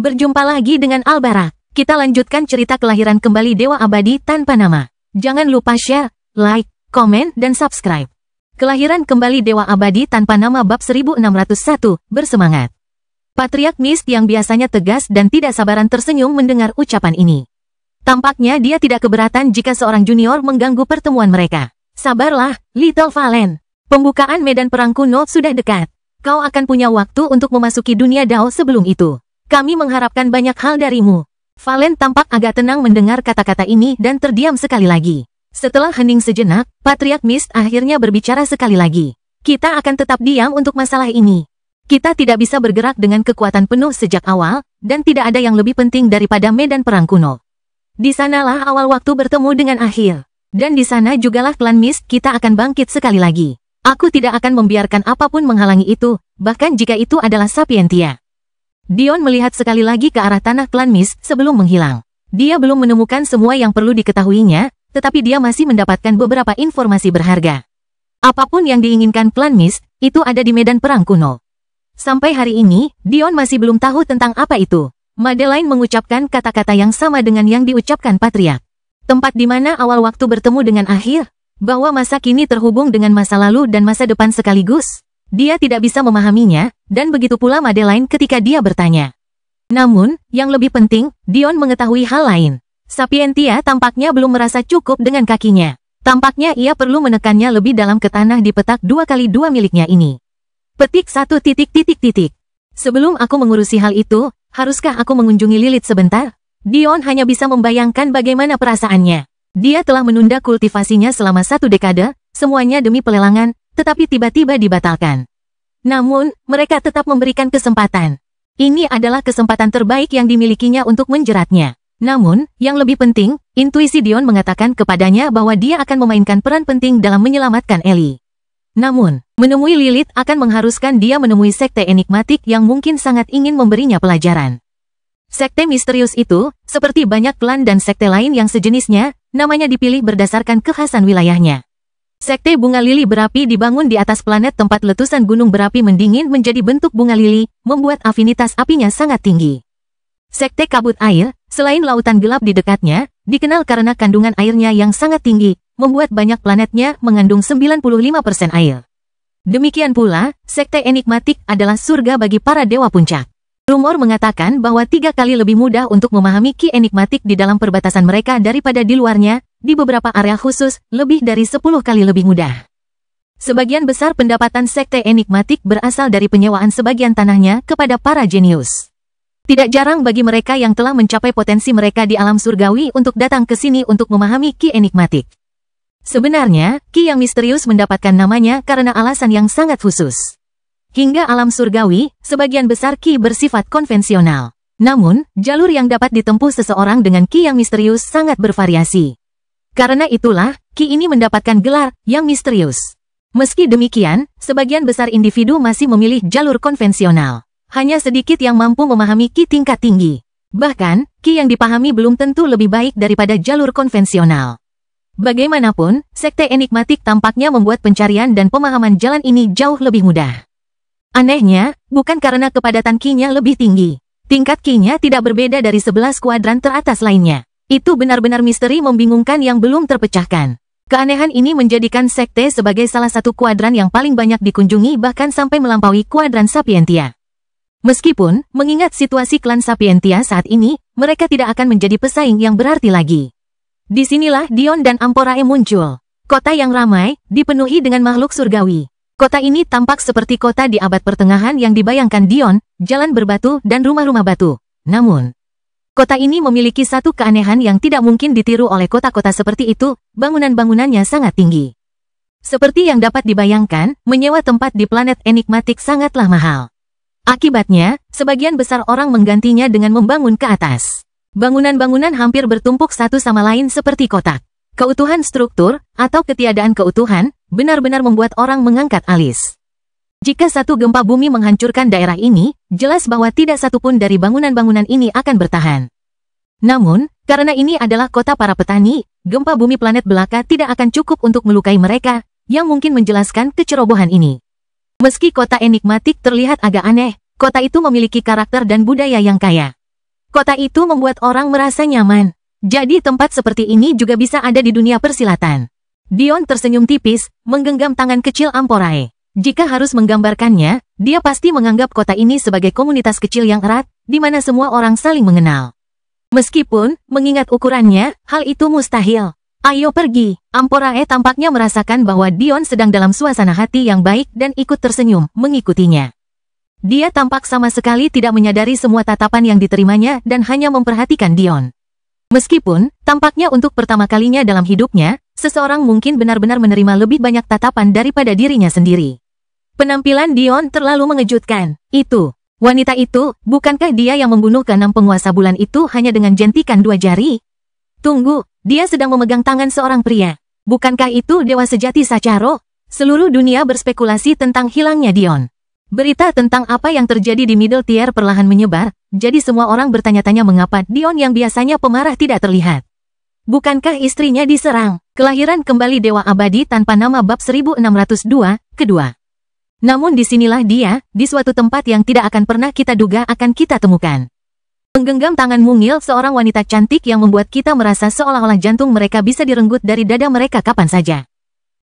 Berjumpa lagi dengan Albarak. Kita lanjutkan cerita kelahiran kembali Dewa Abadi tanpa nama. Jangan lupa share, like, komen, dan subscribe. Kelahiran kembali Dewa Abadi tanpa nama bab 1601, bersemangat. Patriark Mist yang biasanya tegas dan tidak sabaran tersenyum mendengar ucapan ini. Tampaknya dia tidak keberatan jika seorang junior mengganggu pertemuan mereka. Sabarlah, Little Valen. Pembukaan medan perang kuno sudah dekat. Kau akan punya waktu untuk memasuki dunia Dao sebelum itu. Kami mengharapkan banyak hal darimu. Valen tampak agak tenang mendengar kata-kata ini dan terdiam sekali lagi. Setelah hening sejenak, Patriark Mist akhirnya berbicara sekali lagi. Kita akan tetap diam untuk masalah ini. Kita tidak bisa bergerak dengan kekuatan penuh sejak awal, dan tidak ada yang lebih penting daripada medan perang kuno. Di sanalah awal waktu bertemu dengan akhir. Dan di sana jugalah klan Mist kita akan bangkit sekali lagi. Aku tidak akan membiarkan apapun menghalangi itu, bahkan jika itu adalah Sapientia. Dion melihat sekali lagi ke arah tanah klan Mist sebelum menghilang. Dia belum menemukan semua yang perlu diketahuinya, tetapi dia masih mendapatkan beberapa informasi berharga. Apapun yang diinginkan klan Mist, itu ada di medan perang kuno. Sampai hari ini, Dion masih belum tahu tentang apa itu. Madeline mengucapkan kata-kata yang sama dengan yang diucapkan Patriark. Tempat di mana awal waktu bertemu dengan akhir, bahwa masa kini terhubung dengan masa lalu dan masa depan sekaligus. Dia tidak bisa memahaminya, dan begitu pula Madeline ketika dia bertanya. Namun, yang lebih penting, Dion mengetahui hal lain. Sapientia tampaknya belum merasa cukup dengan kakinya. Tampaknya ia perlu menekannya lebih dalam ke tanah di petak 2x2 miliknya ini. Petik 1. Sebelum aku mengurusi hal itu, haruskah aku mengunjungi Lilith sebentar? Dion hanya bisa membayangkan bagaimana perasaannya. Dia telah menunda kultivasinya selama 1 dekade, semuanya demi pelelangan, tetapi tiba-tiba dibatalkan. Namun, mereka tetap memberikan kesempatan. Ini adalah kesempatan terbaik yang dimilikinya untuk menjeratnya. Namun, yang lebih penting, intuisi Dion mengatakan kepadanya bahwa dia akan memainkan peran penting dalam menyelamatkan Ellie. Namun, menemui Lilith akan mengharuskan dia menemui sekte enigmatik yang mungkin sangat ingin memberinya pelajaran. Sekte misterius itu, seperti banyak klan dan sekte lain yang sejenisnya, namanya dipilih berdasarkan kekhasan wilayahnya. Sekte bunga lili berapi dibangun di atas planet tempat letusan gunung berapi mendingin menjadi bentuk bunga lili, membuat afinitas apinya sangat tinggi. Sekte kabut air, selain lautan gelap di dekatnya, dikenal karena kandungan airnya yang sangat tinggi, membuat banyak planetnya mengandung 95% air. Demikian pula, sekte enigmatik adalah surga bagi para dewa puncak. Rumor mengatakan bahwa 3 kali lebih mudah untuk memahami ki enigmatik di dalam perbatasan mereka daripada di luarnya, di beberapa area khusus, lebih dari 10 kali lebih mudah. Sebagian besar pendapatan sekte enigmatik berasal dari penyewaan sebagian tanahnya kepada para jenius. Tidak jarang bagi mereka yang telah mencapai potensi mereka di alam surgawi untuk datang ke sini untuk memahami ki enigmatik. Sebenarnya, ki yang misterius mendapatkan namanya karena alasan yang sangat khusus. Hingga alam surgawi, sebagian besar ki bersifat konvensional. Namun, jalur yang dapat ditempuh seseorang dengan ki yang misterius sangat bervariasi. Karena itulah, ki ini mendapatkan gelar yang misterius. Meski demikian, sebagian besar individu masih memilih jalur konvensional. Hanya sedikit yang mampu memahami ki tingkat tinggi. Bahkan, ki yang dipahami belum tentu lebih baik daripada jalur konvensional. Bagaimanapun, sekte enigmatik tampaknya membuat pencarian dan pemahaman jalan ini jauh lebih mudah. Anehnya, bukan karena kepadatan ki-nya lebih tinggi. Tingkat ki-nya tidak berbeda dari 11 kuadran teratas lainnya. Itu benar-benar misteri membingungkan yang belum terpecahkan. Keanehan ini menjadikan sekte sebagai salah satu kuadran yang paling banyak dikunjungi bahkan sampai melampaui kuadran Sapientia. Meskipun, mengingat situasi klan Sapientia saat ini, mereka tidak akan menjadi pesaing yang berarti lagi. Disinilah Dion dan Amporae muncul. Kota yang ramai, dipenuhi dengan makhluk surgawi. Kota ini tampak seperti kota di abad pertengahan yang dibayangkan Dion, jalan berbatu dan rumah-rumah batu. Namun, kota ini memiliki satu keanehan yang tidak mungkin ditiru oleh kota-kota seperti itu, bangunan-bangunannya sangat tinggi. Seperti yang dapat dibayangkan, menyewa tempat di planet enigmatik sangatlah mahal. Akibatnya, sebagian besar orang menggantinya dengan membangun ke atas. Bangunan-bangunan hampir bertumpuk satu sama lain seperti kotak. Keutuhan struktur, atau ketiadaan keutuhan, benar-benar membuat orang mengangkat alis. Jika satu gempa bumi menghancurkan daerah ini, jelas bahwa tidak satupun dari bangunan-bangunan ini akan bertahan. Namun, karena ini adalah kota para petani, gempa bumi planet belaka tidak akan cukup untuk melukai mereka, yang mungkin menjelaskan kecerobohan ini. Meski kota enigmatik terlihat agak aneh, kota itu memiliki karakter dan budaya yang kaya. Kota itu membuat orang merasa nyaman. Jadi tempat seperti ini juga bisa ada di dunia persilatan. Dion tersenyum tipis, menggenggam tangan kecil Amporae. Jika harus menggambarkannya, dia pasti menganggap kota ini sebagai komunitas kecil yang erat, di mana semua orang saling mengenal. Meskipun, mengingat ukurannya, hal itu mustahil. Ayo pergi. Amporae tampaknya merasakan bahwa Dion sedang dalam suasana hati yang baik dan ikut tersenyum, mengikutinya. Dia tampak sama sekali tidak menyadari semua tatapan yang diterimanya dan hanya memperhatikan Dion. Meskipun, tampaknya untuk pertama kalinya dalam hidupnya, seseorang mungkin benar-benar menerima lebih banyak tatapan daripada dirinya sendiri. Penampilan Dion terlalu mengejutkan. Wanita itu, bukankah dia yang membunuh ke-6 penguasa bulan itu hanya dengan jentikan 2 jari? Tunggu, dia sedang memegang tangan seorang pria. Bukankah itu dewa sejati Sacharo? Seluruh dunia berspekulasi tentang hilangnya Dion. Berita tentang apa yang terjadi di Middle Tier perlahan menyebar, jadi semua orang bertanya-tanya mengapa Dion yang biasanya pemarah tidak terlihat. Bukankah istrinya diserang? Kelahiran kembali Dewa Abadi tanpa nama bab 1602, kedua. Namun disinilah dia, di suatu tempat yang tidak akan pernah kita duga akan kita temukan. Menggenggam tangan mungil seorang wanita cantik yang membuat kita merasa seolah-olah jantung mereka bisa direnggut dari dada mereka kapan saja.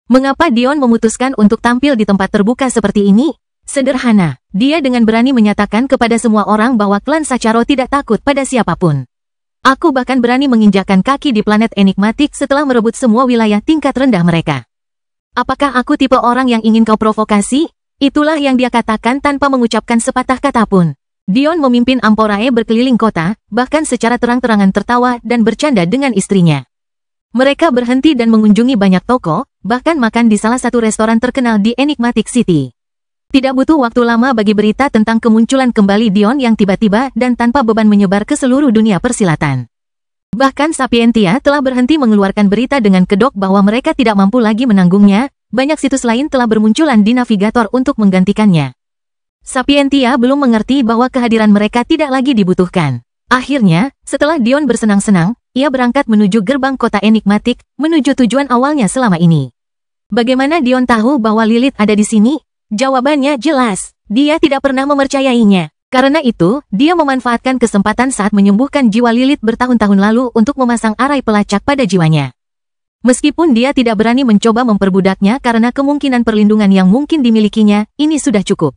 Mengapa Dion memutuskan untuk tampil di tempat terbuka seperti ini? Sederhana, dia dengan berani menyatakan kepada semua orang bahwa klan Sacharo tidak takut pada siapapun. Aku bahkan berani menginjakkan kaki di planet enigmatik setelah merebut semua wilayah tingkat rendah mereka. Apakah aku tipe orang yang ingin kau provokasi? Itulah yang dia katakan tanpa mengucapkan sepatah kata pun. Dion memimpin Amporae berkeliling kota, bahkan secara terang-terangan tertawa dan bercanda dengan istrinya. Mereka berhenti dan mengunjungi banyak toko, bahkan makan di salah satu restoran terkenal di Enigmatic City. Tidak butuh waktu lama bagi berita tentang kemunculan kembali Dion yang tiba-tiba dan tanpa beban menyebar ke seluruh dunia persilatan. Bahkan Sapientia telah berhenti mengeluarkan berita dengan kedok bahwa mereka tidak mampu lagi menanggungnya. Banyak situs lain telah bermunculan di navigator untuk menggantikannya. Sapientia belum mengerti bahwa kehadiran mereka tidak lagi dibutuhkan. Akhirnya, setelah Dion bersenang-senang, ia berangkat menuju gerbang kota enigmatik, menuju tujuan awalnya selama ini. Bagaimana Dion tahu bahwa Lilith ada di sini? Jawabannya jelas, dia tidak pernah mempercayainya. Karena itu, dia memanfaatkan kesempatan saat menyembuhkan jiwa Lilith bertahun-tahun lalu untuk memasang arai pelacak pada jiwanya. Meskipun dia tidak berani mencoba memperbudaknya karena kemungkinan perlindungan yang mungkin dimilikinya, ini sudah cukup.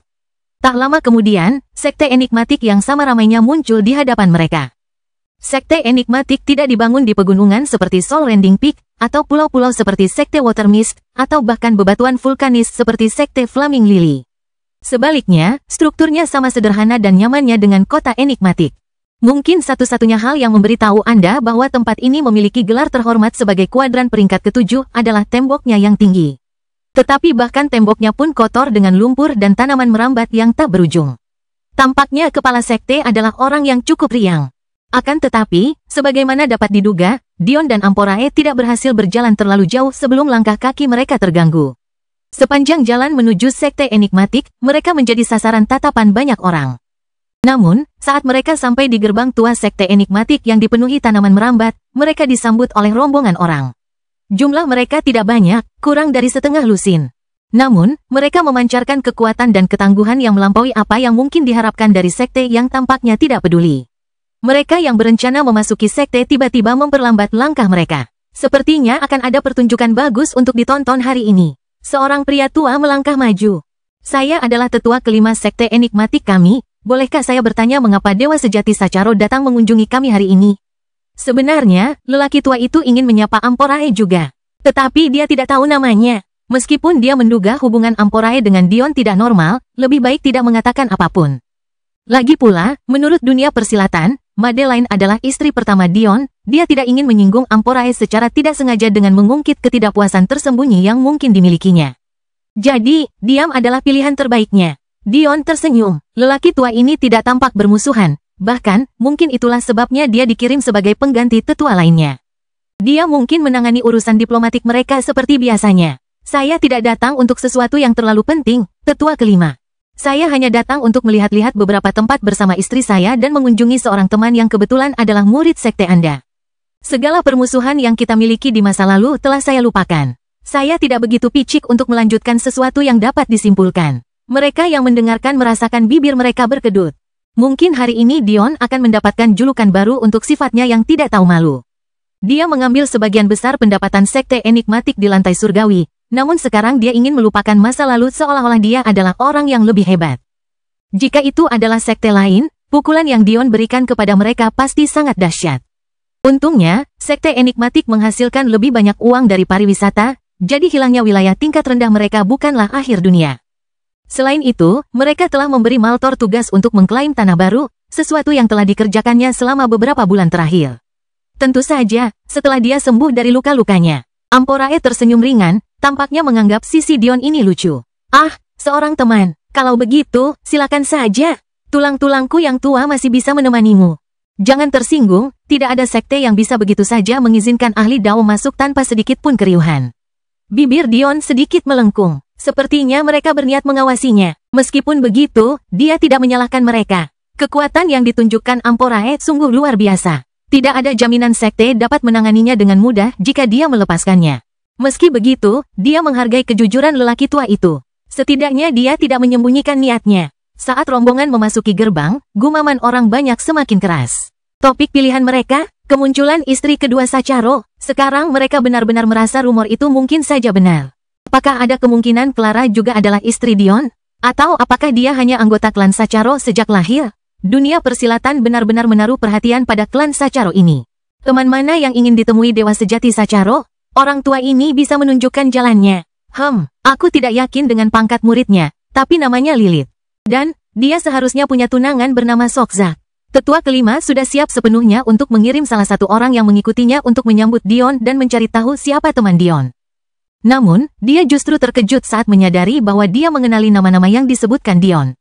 Tak lama kemudian, sekte enigmatik yang sama ramainya muncul di hadapan mereka. Sekte enigmatik tidak dibangun di pegunungan seperti Soul Rending Peak, atau pulau-pulau seperti sekte Water Mist, atau bahkan bebatuan vulkanis seperti sekte Flaming Lily. Sebaliknya, strukturnya sama sederhana dan nyamannya dengan kota enigmatik. Mungkin satu-satunya hal yang memberitahu Anda bahwa tempat ini memiliki gelar terhormat sebagai kuadran peringkat ke-7 adalah temboknya yang tinggi. Tetapi bahkan temboknya pun kotor dengan lumpur dan tanaman merambat yang tak berujung. Tampaknya kepala sekte adalah orang yang cukup riang. Akan tetapi, sebagaimana dapat diduga, Dion dan Amporae tidak berhasil berjalan terlalu jauh sebelum langkah kaki mereka terganggu. Sepanjang jalan menuju sekte enigmatik, mereka menjadi sasaran tatapan banyak orang. Namun, saat mereka sampai di gerbang tua sekte enigmatik yang dipenuhi tanaman merambat, mereka disambut oleh rombongan orang. Jumlah mereka tidak banyak, kurang dari setengah lusin. Namun, mereka memancarkan kekuatan dan ketangguhan yang melampaui apa yang mungkin diharapkan dari sekte yang tampaknya tidak peduli. Mereka yang berencana memasuki sekte tiba-tiba memperlambat langkah mereka. Sepertinya akan ada pertunjukan bagus untuk ditonton hari ini. Seorang pria tua melangkah maju. Saya adalah tetua kelima sekte enigmatik kami. Bolehkah saya bertanya mengapa Dewa Sejati Sacharo datang mengunjungi kami hari ini? Sebenarnya, lelaki tua itu ingin menyapa Amporae juga. Tetapi dia tidak tahu namanya. Meskipun dia menduga hubungan Amporae dengan Dion tidak normal, lebih baik tidak mengatakan apapun. Lagi pula, menurut dunia persilatan, Madeline adalah istri pertama Dion, dia tidak ingin menyinggung Amporae secara tidak sengaja dengan mengungkit ketidakpuasan tersembunyi yang mungkin dimilikinya. Jadi, diam adalah pilihan terbaiknya. Dion tersenyum. Lelaki tua ini tidak tampak bermusuhan. Bahkan, mungkin itulah sebabnya dia dikirim sebagai pengganti tetua lainnya. Dia mungkin menangani urusan diplomatik mereka seperti biasanya. Saya tidak datang untuk sesuatu yang terlalu penting, tetua kelima. Saya hanya datang untuk melihat-lihat beberapa tempat bersama istri saya dan mengunjungi seorang teman yang kebetulan adalah murid sekte Anda. Segala permusuhan yang kita miliki di masa lalu telah saya lupakan. Saya tidak begitu picik untuk melanjutkan sesuatu yang dapat disimpulkan. Mereka yang mendengarkan merasakan bibir mereka berkedut. Mungkin hari ini Dion akan mendapatkan julukan baru untuk sifatnya yang tidak tahu malu. Dia mengambil sebagian besar pendapatan sekte enigmatik di lantai surgawi, namun sekarang dia ingin melupakan masa lalu seolah-olah dia adalah orang yang lebih hebat. Jika itu adalah sekte lain, pukulan yang Dion berikan kepada mereka pasti sangat dahsyat. Untungnya, sekte enigmatik menghasilkan lebih banyak uang dari pariwisata, jadi hilangnya wilayah tingkat rendah mereka bukanlah akhir dunia. Selain itu, mereka telah memberi Maltor tugas untuk mengklaim tanah baru, sesuatu yang telah dikerjakannya selama beberapa bulan terakhir. Tentu saja, setelah dia sembuh dari luka-lukanya, Amporae tersenyum ringan, tampaknya menganggap sisi Dion ini lucu. Ah, seorang teman, kalau begitu, silakan saja. Tulang-tulangku yang tua masih bisa menemanimu. Jangan tersinggung, tidak ada sekte yang bisa begitu saja mengizinkan ahli Dao masuk tanpa sedikit pun keriuhan. Bibir Dion sedikit melengkung. Sepertinya mereka berniat mengawasinya. Meskipun begitu, dia tidak menyalahkan mereka. Kekuatan yang ditunjukkan Amporae sungguh luar biasa. Tidak ada jaminan sekte dapat menanganinya dengan mudah jika dia melepaskannya. Meski begitu, dia menghargai kejujuran lelaki tua itu. Setidaknya dia tidak menyembunyikan niatnya. Saat rombongan memasuki gerbang, gumaman orang banyak semakin keras. Topik pilihan mereka, kemunculan istri kedua Sacharo. Sekarang mereka benar-benar merasa rumor itu mungkin saja benar. Apakah ada kemungkinan Clara juga adalah istri Dion? Atau apakah dia hanya anggota klan Sacharo sejak lahir? Dunia persilatan benar-benar menaruh perhatian pada klan Sacharo ini. Teman mana yang ingin ditemui dewa sejati Sacharo? Orang tua ini bisa menunjukkan jalannya. Aku tidak yakin dengan pangkat muridnya, tapi namanya Lilith. Dan, dia seharusnya punya tunangan bernama Sokzak. Tetua kelima sudah siap sepenuhnya untuk mengirim salah satu orang yang mengikutinya untuk menyambut Dion dan mencari tahu siapa teman Dion. Namun, dia justru terkejut saat menyadari bahwa dia mengenali nama-nama yang disebutkan Dion.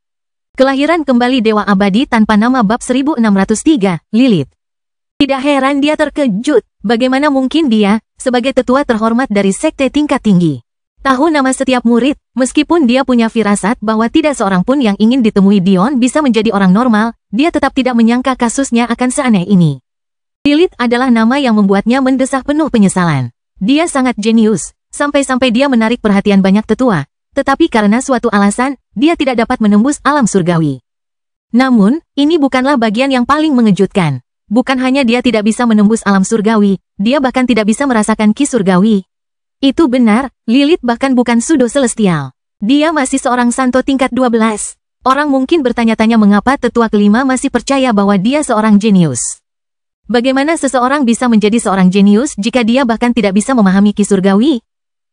Kelahiran kembali Dewa Abadi tanpa nama bab 1603, Lilith. Tidak heran dia terkejut, bagaimana mungkin dia, sebagai tetua terhormat dari sekte tingkat tinggi, tahu nama setiap murid, meskipun dia punya firasat bahwa tidak seorang pun yang ingin ditemui Dion bisa menjadi orang normal, dia tetap tidak menyangka kasusnya akan seaneh ini. Lilith adalah nama yang membuatnya mendesah penuh penyesalan. Dia sangat jenius, sampai-sampai dia menarik perhatian banyak tetua, tetapi karena suatu alasan, dia tidak dapat menembus alam surgawi. Namun, ini bukanlah bagian yang paling mengejutkan. Bukan hanya dia tidak bisa menembus alam surgawi, dia bahkan tidak bisa merasakan ki surgawi. Itu benar, Lilith bahkan bukan Sudo Celestial. Dia masih seorang santo tingkat 12. Orang mungkin bertanya-tanya mengapa tetua kelima masih percaya bahwa dia seorang jenius. Bagaimana seseorang bisa menjadi seorang jenius jika dia bahkan tidak bisa memahami ki surgawi?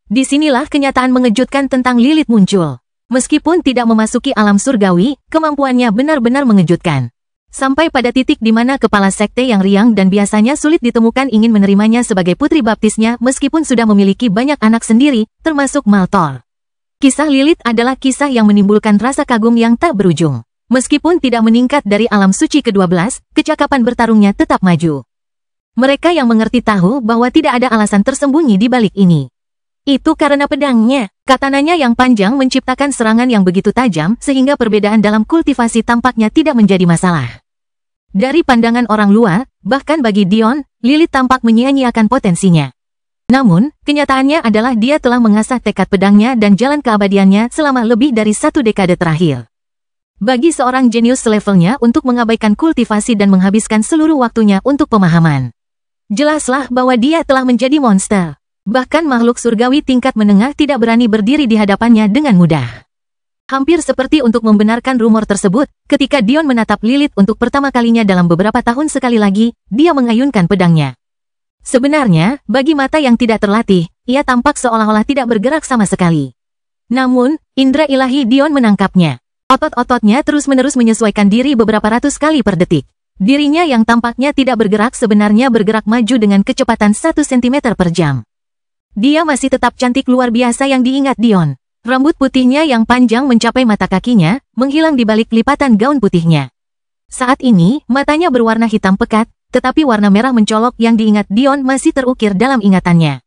Disinilah kenyataan mengejutkan tentang Lilith muncul. Meskipun tidak memasuki alam surgawi, kemampuannya benar-benar mengejutkan. Sampai pada titik di mana kepala sekte yang riang dan biasanya sulit ditemukan ingin menerimanya sebagai putri baptisnya meskipun sudah memiliki banyak anak sendiri, termasuk Maltor. Kisah Lilith adalah kisah yang menimbulkan rasa kagum yang tak berujung. Meskipun tidak meningkat dari alam suci ke-12, kecakapan bertarungnya tetap maju. Mereka yang mengerti tahu bahwa tidak ada alasan tersembunyi di balik ini. Itu karena pedangnya, katananya yang panjang menciptakan serangan yang begitu tajam sehingga perbedaan dalam kultivasi tampaknya tidak menjadi masalah. Dari pandangan orang luar, bahkan bagi Dion, Lilith tampak menyia-nyiakan potensinya. Namun, kenyataannya adalah dia telah mengasah tekad pedangnya dan jalan keabadiannya selama lebih dari 1 dekade terakhir. Bagi seorang jenius selevelnya untuk mengabaikan kultivasi dan menghabiskan seluruh waktunya untuk pemahaman. Jelaslah bahwa dia telah menjadi monster. Bahkan makhluk surgawi tingkat menengah tidak berani berdiri di hadapannya dengan mudah. Hampir seperti untuk membenarkan rumor tersebut, ketika Dion menatap Lilith untuk pertama kalinya dalam beberapa tahun sekali lagi, dia mengayunkan pedangnya. Sebenarnya, bagi mata yang tidak terlatih, ia tampak seolah-olah tidak bergerak sama sekali. Namun, indera ilahi Dion menangkapnya. Otot-ototnya terus-menerus menyesuaikan diri beberapa ratus kali per detik. Dirinya yang tampaknya tidak bergerak sebenarnya bergerak maju dengan kecepatan 1 cm per jam. Dia masih tetap cantik luar biasa yang diingat Dion. Rambut putihnya yang panjang mencapai mata kakinya, menghilang di balik lipatan gaun putihnya. Saat ini, matanya berwarna hitam pekat, tetapi warna merah mencolok yang diingat Dion masih terukir dalam ingatannya.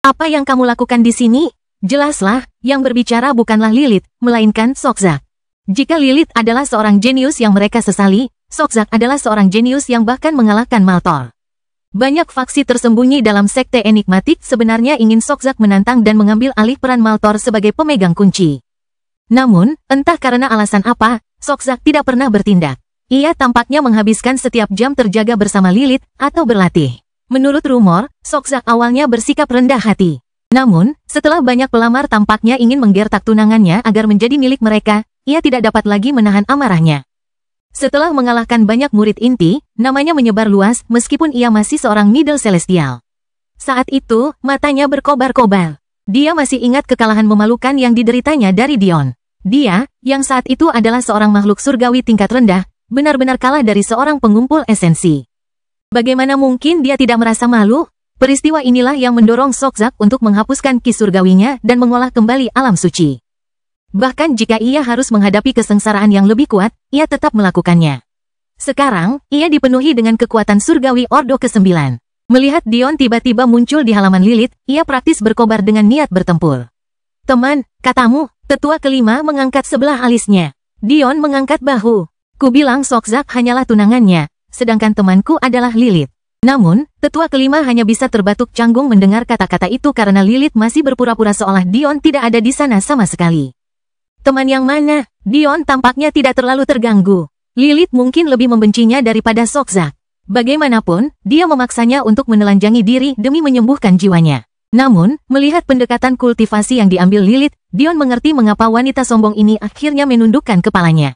Apa yang kamu lakukan di sini? Jelaslah, yang berbicara bukanlah Lilith, melainkan Sokzak. Jika Lilith adalah seorang jenius yang mereka sesali, Sokzak adalah seorang jenius yang bahkan mengalahkan Maltor. Banyak faksi tersembunyi dalam sekte enigmatik sebenarnya ingin Sokzak menantang dan mengambil alih peran Maltor sebagai pemegang kunci. Namun, entah karena alasan apa, Sokzak tidak pernah bertindak. ia tampaknya menghabiskan setiap jam terjaga bersama Lilith atau berlatih. Menurut rumor, Sokzak awalnya bersikap rendah hati. Namun, setelah banyak pelamar tampaknya ingin menggertak tunangannya agar menjadi milik mereka, ia tidak dapat lagi menahan amarahnya. Setelah mengalahkan banyak murid inti, namanya menyebar luas meskipun ia masih seorang middle celestial. Saat itu, matanya berkobar-kobar. Dia masih ingat kekalahan memalukan yang dideritanya dari Dion. Dia, yang saat itu adalah seorang makhluk surgawi tingkat rendah, benar-benar kalah dari seorang pengumpul esensi. Bagaimana mungkin dia tidak merasa malu? Peristiwa inilah yang mendorong Sokzak untuk menghapuskan ki surgawinya dan mengolah kembali alam suci. Bahkan jika ia harus menghadapi kesengsaraan yang lebih kuat, ia tetap melakukannya. Sekarang, ia dipenuhi dengan kekuatan surgawi Ordo ke-9. Melihat Dion tiba-tiba muncul di halaman Lilith, ia praktis berkobar dengan niat bertempur. Teman, katamu, tetua kelima mengangkat sebelah alisnya. Dion mengangkat bahu. Ku bilang Sokzak hanyalah tunangannya, sedangkan temanku adalah Lilith. Namun, tetua kelima hanya bisa terbatuk canggung mendengar kata-kata itu karena Lilith masih berpura-pura seolah Dion tidak ada di sana sama sekali. Teman yang mana? Dion tampaknya tidak terlalu terganggu. Lilith mungkin lebih membencinya daripada Sokzak. Bagaimanapun, dia memaksanya untuk menelanjangi diri demi menyembuhkan jiwanya. Namun, melihat pendekatan kultivasi yang diambil Lilith, Dion mengerti mengapa wanita sombong ini akhirnya menundukkan kepalanya.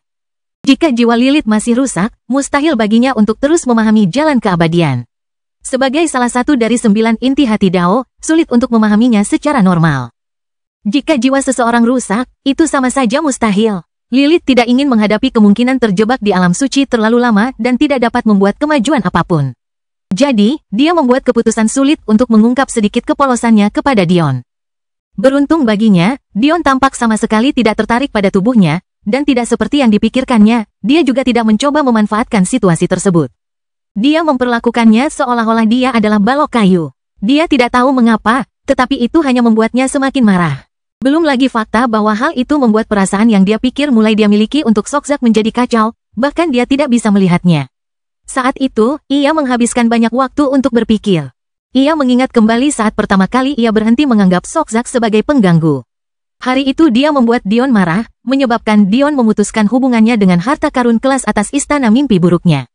Jika jiwa Lilith masih rusak, mustahil baginya untuk terus memahami jalan keabadian. Sebagai salah satu dari 9 inti hati Dao, sulit untuk memahaminya secara normal. Jika jiwa seseorang rusak, itu sama saja mustahil. Lilith tidak ingin menghadapi kemungkinan terjebak di alam suci terlalu lama dan tidak dapat membuat kemajuan apapun. Jadi, dia membuat keputusan sulit untuk mengungkap sedikit kepolosannya kepada Dion. Beruntung baginya, Dion tampak sama sekali tidak tertarik pada tubuhnya, dan tidak seperti yang dipikirkannya, dia juga tidak mencoba memanfaatkan situasi tersebut. Dia memperlakukannya seolah-olah dia adalah balok kayu. Dia tidak tahu mengapa, tetapi itu hanya membuatnya semakin marah. Belum lagi fakta bahwa hal itu membuat perasaan yang dia pikir mulai dia miliki untuk Sokzak menjadi kacau, bahkan dia tidak bisa melihatnya. Saat itu, ia menghabiskan banyak waktu untuk berpikir. Ia mengingat kembali saat pertama kali ia berhenti menganggap Sokzak sebagai pengganggu. Hari itu dia membuat Dion marah, menyebabkan Dion memutuskan hubungannya dengan harta karun kelas atas istana mimpi buruknya.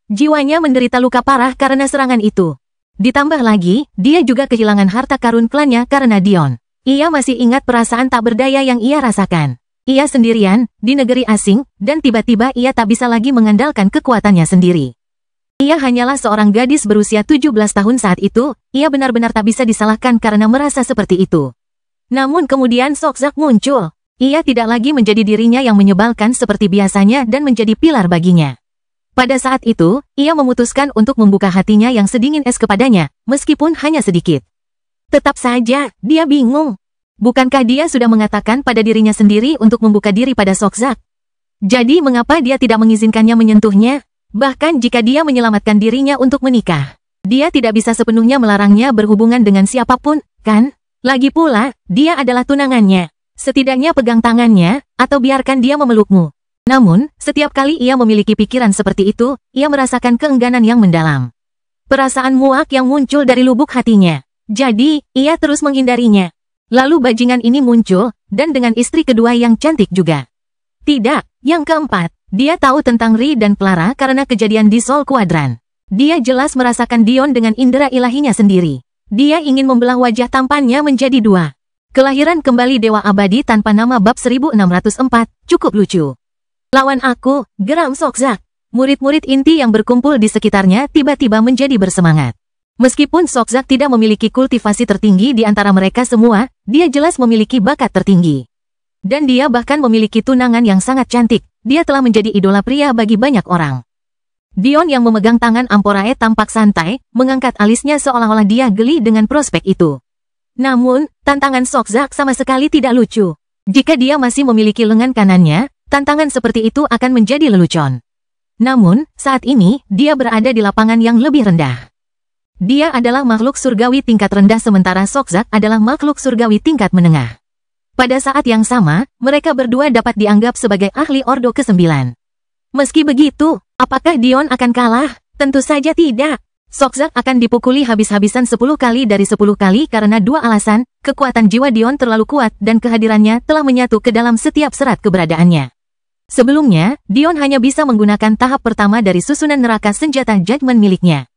Jiwanya menderita luka parah karena serangan itu. Ditambah lagi, dia juga kehilangan harta karun klannya karena Dion. Ia masih ingat perasaan tak berdaya yang ia rasakan. Ia sendirian, di negeri asing, dan tiba-tiba ia tak bisa lagi mengandalkan kekuatannya sendiri. Ia hanyalah seorang gadis berusia 17 tahun saat itu, ia benar-benar tak bisa disalahkan karena merasa seperti itu. Namun kemudian Sokzak muncul. Ia tidak lagi menjadi dirinya yang menyebalkan seperti biasanya dan menjadi pilar baginya. Pada saat itu, ia memutuskan untuk membuka hatinya yang sedingin es kepadanya, meskipun hanya sedikit. Tetap saja, dia bingung. Bukankah dia sudah mengatakan pada dirinya sendiri untuk membuka diri pada Sokzak? Jadi mengapa dia tidak mengizinkannya menyentuhnya? Bahkan jika dia menyelamatkan dirinya untuk menikah, dia tidak bisa sepenuhnya melarangnya berhubungan dengan siapapun, kan? Lagi pula, dia adalah tunangannya. Setidaknya pegang tangannya, atau biarkan dia memelukmu. Namun, setiap kali ia memiliki pikiran seperti itu, ia merasakan keengganan yang mendalam. Perasaan muak yang muncul dari lubuk hatinya. Jadi, ia terus menghindarinya. Lalu bajingan ini muncul, dan dengan istri kedua yang cantik juga. Tidak, yang keempat, dia tahu tentang Ri dan Clara karena kejadian di Sol Quadrant. Dia jelas merasakan Dion dengan indera ilahinya sendiri. Dia ingin membelah wajah tampannya menjadi dua. Kelahiran kembali Dewa Abadi tanpa nama bab 1604, cukup lucu. Lawan aku, geram Sokzak. Murid-murid inti yang berkumpul di sekitarnya tiba-tiba menjadi bersemangat. Meskipun Sokzak tidak memiliki kultivasi tertinggi di antara mereka semua, dia jelas memiliki bakat tertinggi. Dan dia bahkan memiliki tunangan yang sangat cantik, dia telah menjadi idola pria bagi banyak orang. Dion yang memegang tangan Amporae tampak santai, mengangkat alisnya seolah-olah dia geli dengan prospek itu. Namun, tantangan Sokzak sama sekali tidak lucu. Jika dia masih memiliki lengan kanannya, tantangan seperti itu akan menjadi lelucon. Namun, saat ini, dia berada di lapangan yang lebih rendah. Dia adalah makhluk surgawi tingkat rendah sementara Sokzak adalah makhluk surgawi tingkat menengah. Pada saat yang sama, mereka berdua dapat dianggap sebagai ahli Ordo ke-9. Meski begitu, apakah Dion akan kalah? Tentu saja tidak. Sokzak akan dipukuli habis-habisan 10 kali dari 10 kali karena dua alasan, kekuatan jiwa Dion terlalu kuat dan kehadirannya telah menyatu ke dalam setiap serat keberadaannya. Sebelumnya, Dion hanya bisa menggunakan tahap pertama dari susunan neraka senjata Judgment miliknya.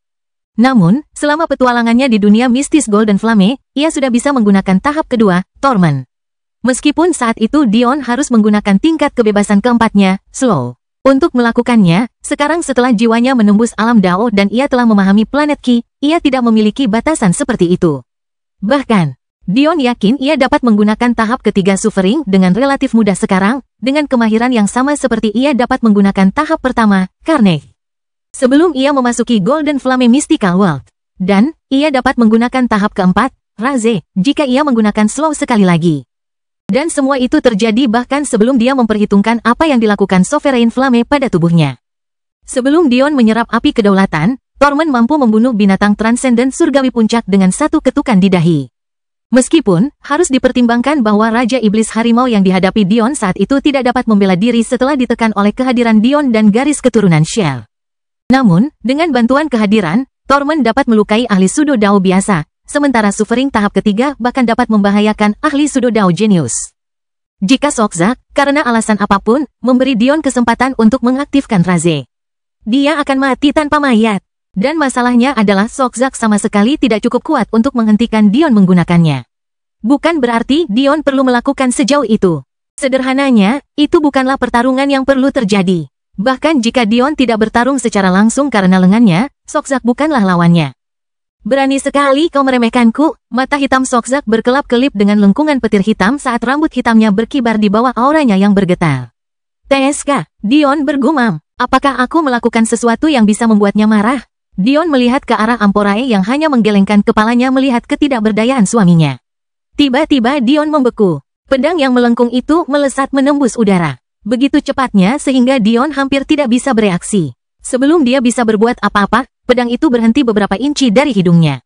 Namun, selama petualangannya di dunia mistis Golden Flame, ia sudah bisa menggunakan tahap kedua, Torment. Meskipun saat itu Dion harus menggunakan tingkat kebebasan keempatnya, Slow. Untuk melakukannya, sekarang setelah jiwanya menembus alam Dao dan ia telah memahami planet Qi, ia tidak memiliki batasan seperti itu. Bahkan, Dion yakin ia dapat menggunakan tahap ketiga Suffering dengan relatif mudah sekarang, dengan kemahiran yang sama seperti ia dapat menggunakan tahap pertama, Carnage. Sebelum ia memasuki Golden Flame Mystical World. Dan, ia dapat menggunakan tahap keempat, Raze, jika ia menggunakan Slow sekali lagi. Dan semua itu terjadi bahkan sebelum dia memperhitungkan apa yang dilakukan Sovereign Flame pada tubuhnya. Sebelum Dion menyerap api kedaulatan, Torment mampu membunuh binatang transenden surgawi puncak dengan satu ketukan di dahi. Meskipun, harus dipertimbangkan bahwa Raja Iblis Harimau yang dihadapi Dion saat itu tidak dapat membela diri setelah ditekan oleh kehadiran Dion dan garis keturunan Shell. Namun, dengan bantuan kehadiran, Torment dapat melukai ahli Sudo Dao biasa, sementara Suffering tahap ketiga bahkan dapat membahayakan ahli Sudo Dao Genius. Jika Soxak, karena alasan apapun, memberi Dion kesempatan untuk mengaktifkan Raze, dia akan mati tanpa mayat. Dan masalahnya adalah Soxak sama sekali tidak cukup kuat untuk menghentikan Dion menggunakannya. Bukan berarti Dion perlu melakukan sejauh itu. Sederhananya, itu bukanlah pertarungan yang perlu terjadi. Bahkan jika Dion tidak bertarung secara langsung karena lengannya, Soxak bukanlah lawannya. Berani sekali kau meremehkanku. Mata hitam Soxak berkelap-kelip dengan lengkungan petir hitam saat rambut hitamnya berkibar di bawah auranya yang bergetar. TSK, Dion bergumam. Apakah aku melakukan sesuatu yang bisa membuatnya marah? Dion melihat ke arah Amporae yang hanya menggelengkan kepalanya melihat ketidakberdayaan suaminya. Tiba-tiba Dion membeku. Pedang yang melengkung itu melesat menembus udara. Begitu cepatnya sehingga Dion hampir tidak bisa bereaksi. Sebelum dia bisa berbuat apa-apa, pedang itu berhenti beberapa inci dari hidungnya.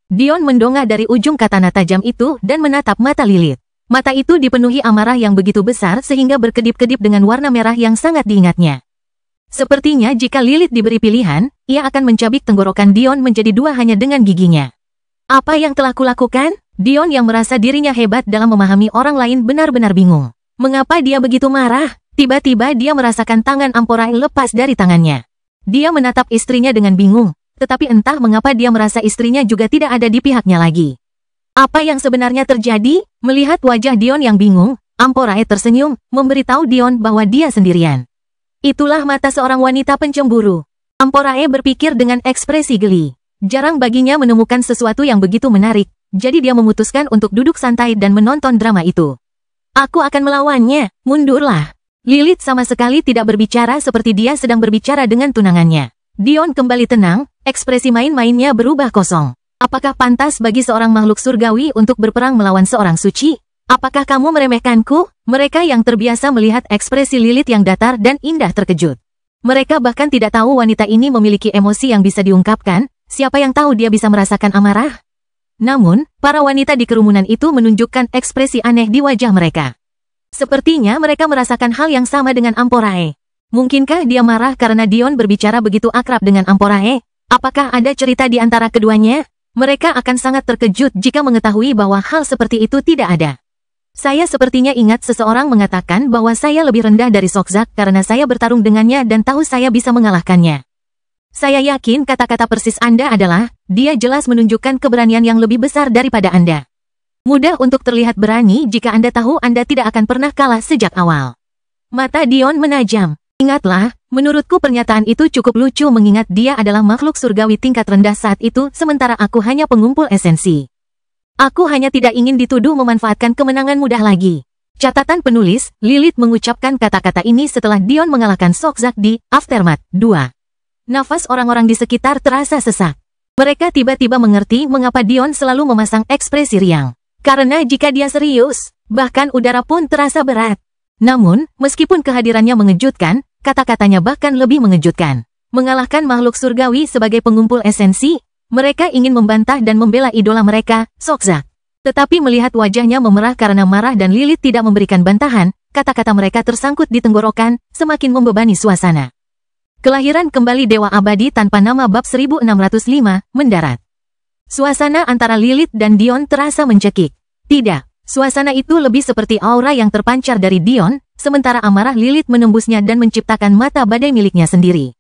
Dion mendongak dari ujung katana tajam itu dan menatap mata Lilith. Mata itu dipenuhi amarah yang begitu besar sehingga berkedip-kedip dengan warna merah yang sangat diingatnya. Sepertinya jika Lilith diberi pilihan, ia akan mencabik tenggorokan Dion menjadi dua hanya dengan giginya. Apa yang telah kulakukan? Dion yang merasa dirinya hebat dalam memahami orang lain benar-benar bingung. Mengapa dia begitu marah? Tiba-tiba dia merasakan tangan Amporae lepas dari tangannya. Dia menatap istrinya dengan bingung, tetapi entah mengapa dia merasa istrinya juga tidak ada di pihaknya lagi. Apa yang sebenarnya terjadi? Melihat wajah Dion yang bingung, Amporae tersenyum, memberitahu Dion bahwa dia sendirian. Itulah mata seorang wanita pencemburu. Amporae berpikir dengan ekspresi geli. Jarang baginya menemukan sesuatu yang begitu menarik, jadi dia memutuskan untuk duduk santai dan menonton drama itu. Aku akan melawannya, mundurlah. Lilith sama sekali tidak berbicara seperti dia sedang berbicara dengan tunangannya. Dion kembali tenang, ekspresi main-mainnya berubah kosong. Apakah pantas bagi seorang makhluk surgawi untuk berperang melawan seorang suci? Apakah kamu meremehkanku? Mereka yang terbiasa melihat ekspresi Lilith yang datar dan indah terkejut. Mereka bahkan tidak tahu wanita ini memiliki emosi yang bisa diungkapkan, siapa yang tahu dia bisa merasakan amarah? Namun, para wanita di kerumunan itu menunjukkan ekspresi aneh di wajah mereka. Sepertinya mereka merasakan hal yang sama dengan Amporae. Mungkinkah dia marah karena Dion berbicara begitu akrab dengan Amporae? Apakah ada cerita di antara keduanya? Mereka akan sangat terkejut jika mengetahui bahwa hal seperti itu tidak ada. Saya sepertinya ingat seseorang mengatakan bahwa saya lebih rendah dari Soxak karena saya bertarung dengannya dan tahu saya bisa mengalahkannya. Saya yakin kata-kata persis Anda adalah, dia jelas menunjukkan keberanian yang lebih besar daripada Anda. Mudah untuk terlihat berani jika Anda tahu Anda tidak akan pernah kalah sejak awal. Mata Dion menajam. Ingatlah, menurutku pernyataan itu cukup lucu mengingat dia adalah makhluk surgawi tingkat rendah saat itu sementara aku hanya pengumpul esensi. Aku hanya tidak ingin dituduh memanfaatkan kemenangan mudah lagi. Catatan penulis, Lilith mengucapkan kata-kata ini setelah Dion mengalahkan Soxak di Aftermath 2. Nafas orang-orang di sekitar terasa sesak. Mereka tiba-tiba mengerti mengapa Dion selalu memasang ekspresi riang. Karena jika dia serius, bahkan udara pun terasa berat. Namun, meskipun kehadirannya mengejutkan, kata-katanya bahkan lebih mengejutkan. Mengalahkan makhluk surgawi sebagai pengumpul esensi, mereka ingin membantah dan membela idola mereka, Soxak. Tetapi melihat wajahnya memerah karena marah dan Lilith tidak memberikan bantahan, kata-kata mereka tersangkut di tenggorokan, semakin membebani suasana. Kelahiran kembali Dewa Abadi tanpa nama bab 1605, mendarat. Suasana antara Lilith dan Dion terasa mencekik. Tidak, suasana itu lebih seperti aura yang terpancar dari Dion, sementara amarah Lilith menembusnya dan menciptakan mata badai miliknya sendiri.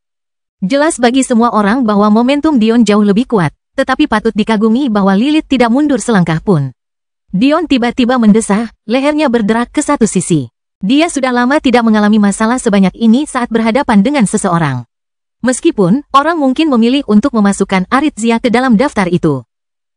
Jelas bagi semua orang bahwa momentum Dion jauh lebih kuat, tetapi patut dikagumi bahwa Lilith tidak mundur selangkah pun. Dion tiba-tiba mendesah, lehernya berderak ke satu sisi. Dia sudah lama tidak mengalami masalah sebanyak ini saat berhadapan dengan seseorang. Meskipun, orang mungkin memilih untuk memasukkan Arithzia ke dalam daftar itu.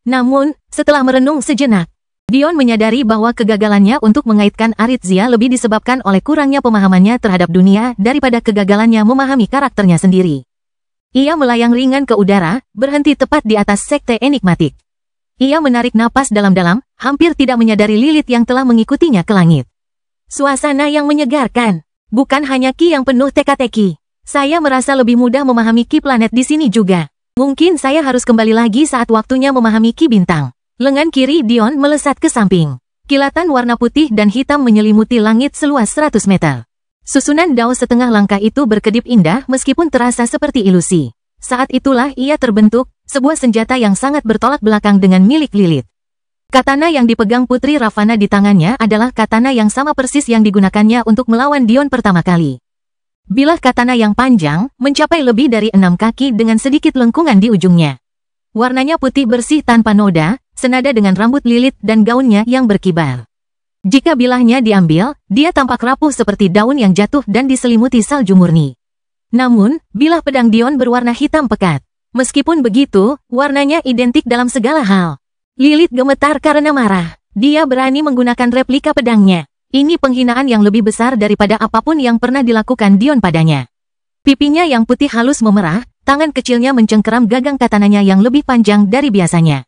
Namun, setelah merenung sejenak, Dion menyadari bahwa kegagalannya untuk mengaitkan Arithzia lebih disebabkan oleh kurangnya pemahamannya terhadap dunia daripada kegagalannya memahami karakternya sendiri. Ia melayang ringan ke udara, berhenti tepat di atas sekte enigmatik. Ia menarik napas dalam-dalam, hampir tidak menyadari Lilith yang telah mengikutinya ke langit. Suasana yang menyegarkan, bukan hanya Ki yang penuh teka-teki. Saya merasa lebih mudah memahami Ki planet di sini juga. Mungkin saya harus kembali lagi saat waktunya memahami Ki bintang. Lengan kiri Dion melesat ke samping. Kilatan warna putih dan hitam menyelimuti langit seluas 100 meter. Susunan dao setengah langkah itu berkedip indah meskipun terasa seperti ilusi. Saat itulah ia terbentuk, sebuah senjata yang sangat bertolak belakang dengan milik Lilith. Katana yang dipegang Putri Ravana di tangannya adalah katana yang sama persis yang digunakannya untuk melawan Dion pertama kali. Bilah katana yang panjang, mencapai lebih dari 6 kaki dengan sedikit lengkungan di ujungnya. Warnanya putih bersih tanpa noda, senada dengan rambut Lilith dan gaunnya yang berkibar. Jika bilahnya diambil, dia tampak rapuh seperti daun yang jatuh dan diselimuti salju murni. Namun, bilah pedang Dion berwarna hitam pekat. Meskipun begitu, warnanya identik dalam segala hal. Lilith gemetar karena marah. Dia berani menggunakan replika pedangnya. Ini penghinaan yang lebih besar daripada apapun yang pernah dilakukan Dion padanya. Pipinya yang putih halus memerah, tangan kecilnya mencengkeram gagang katananya yang lebih panjang dari biasanya.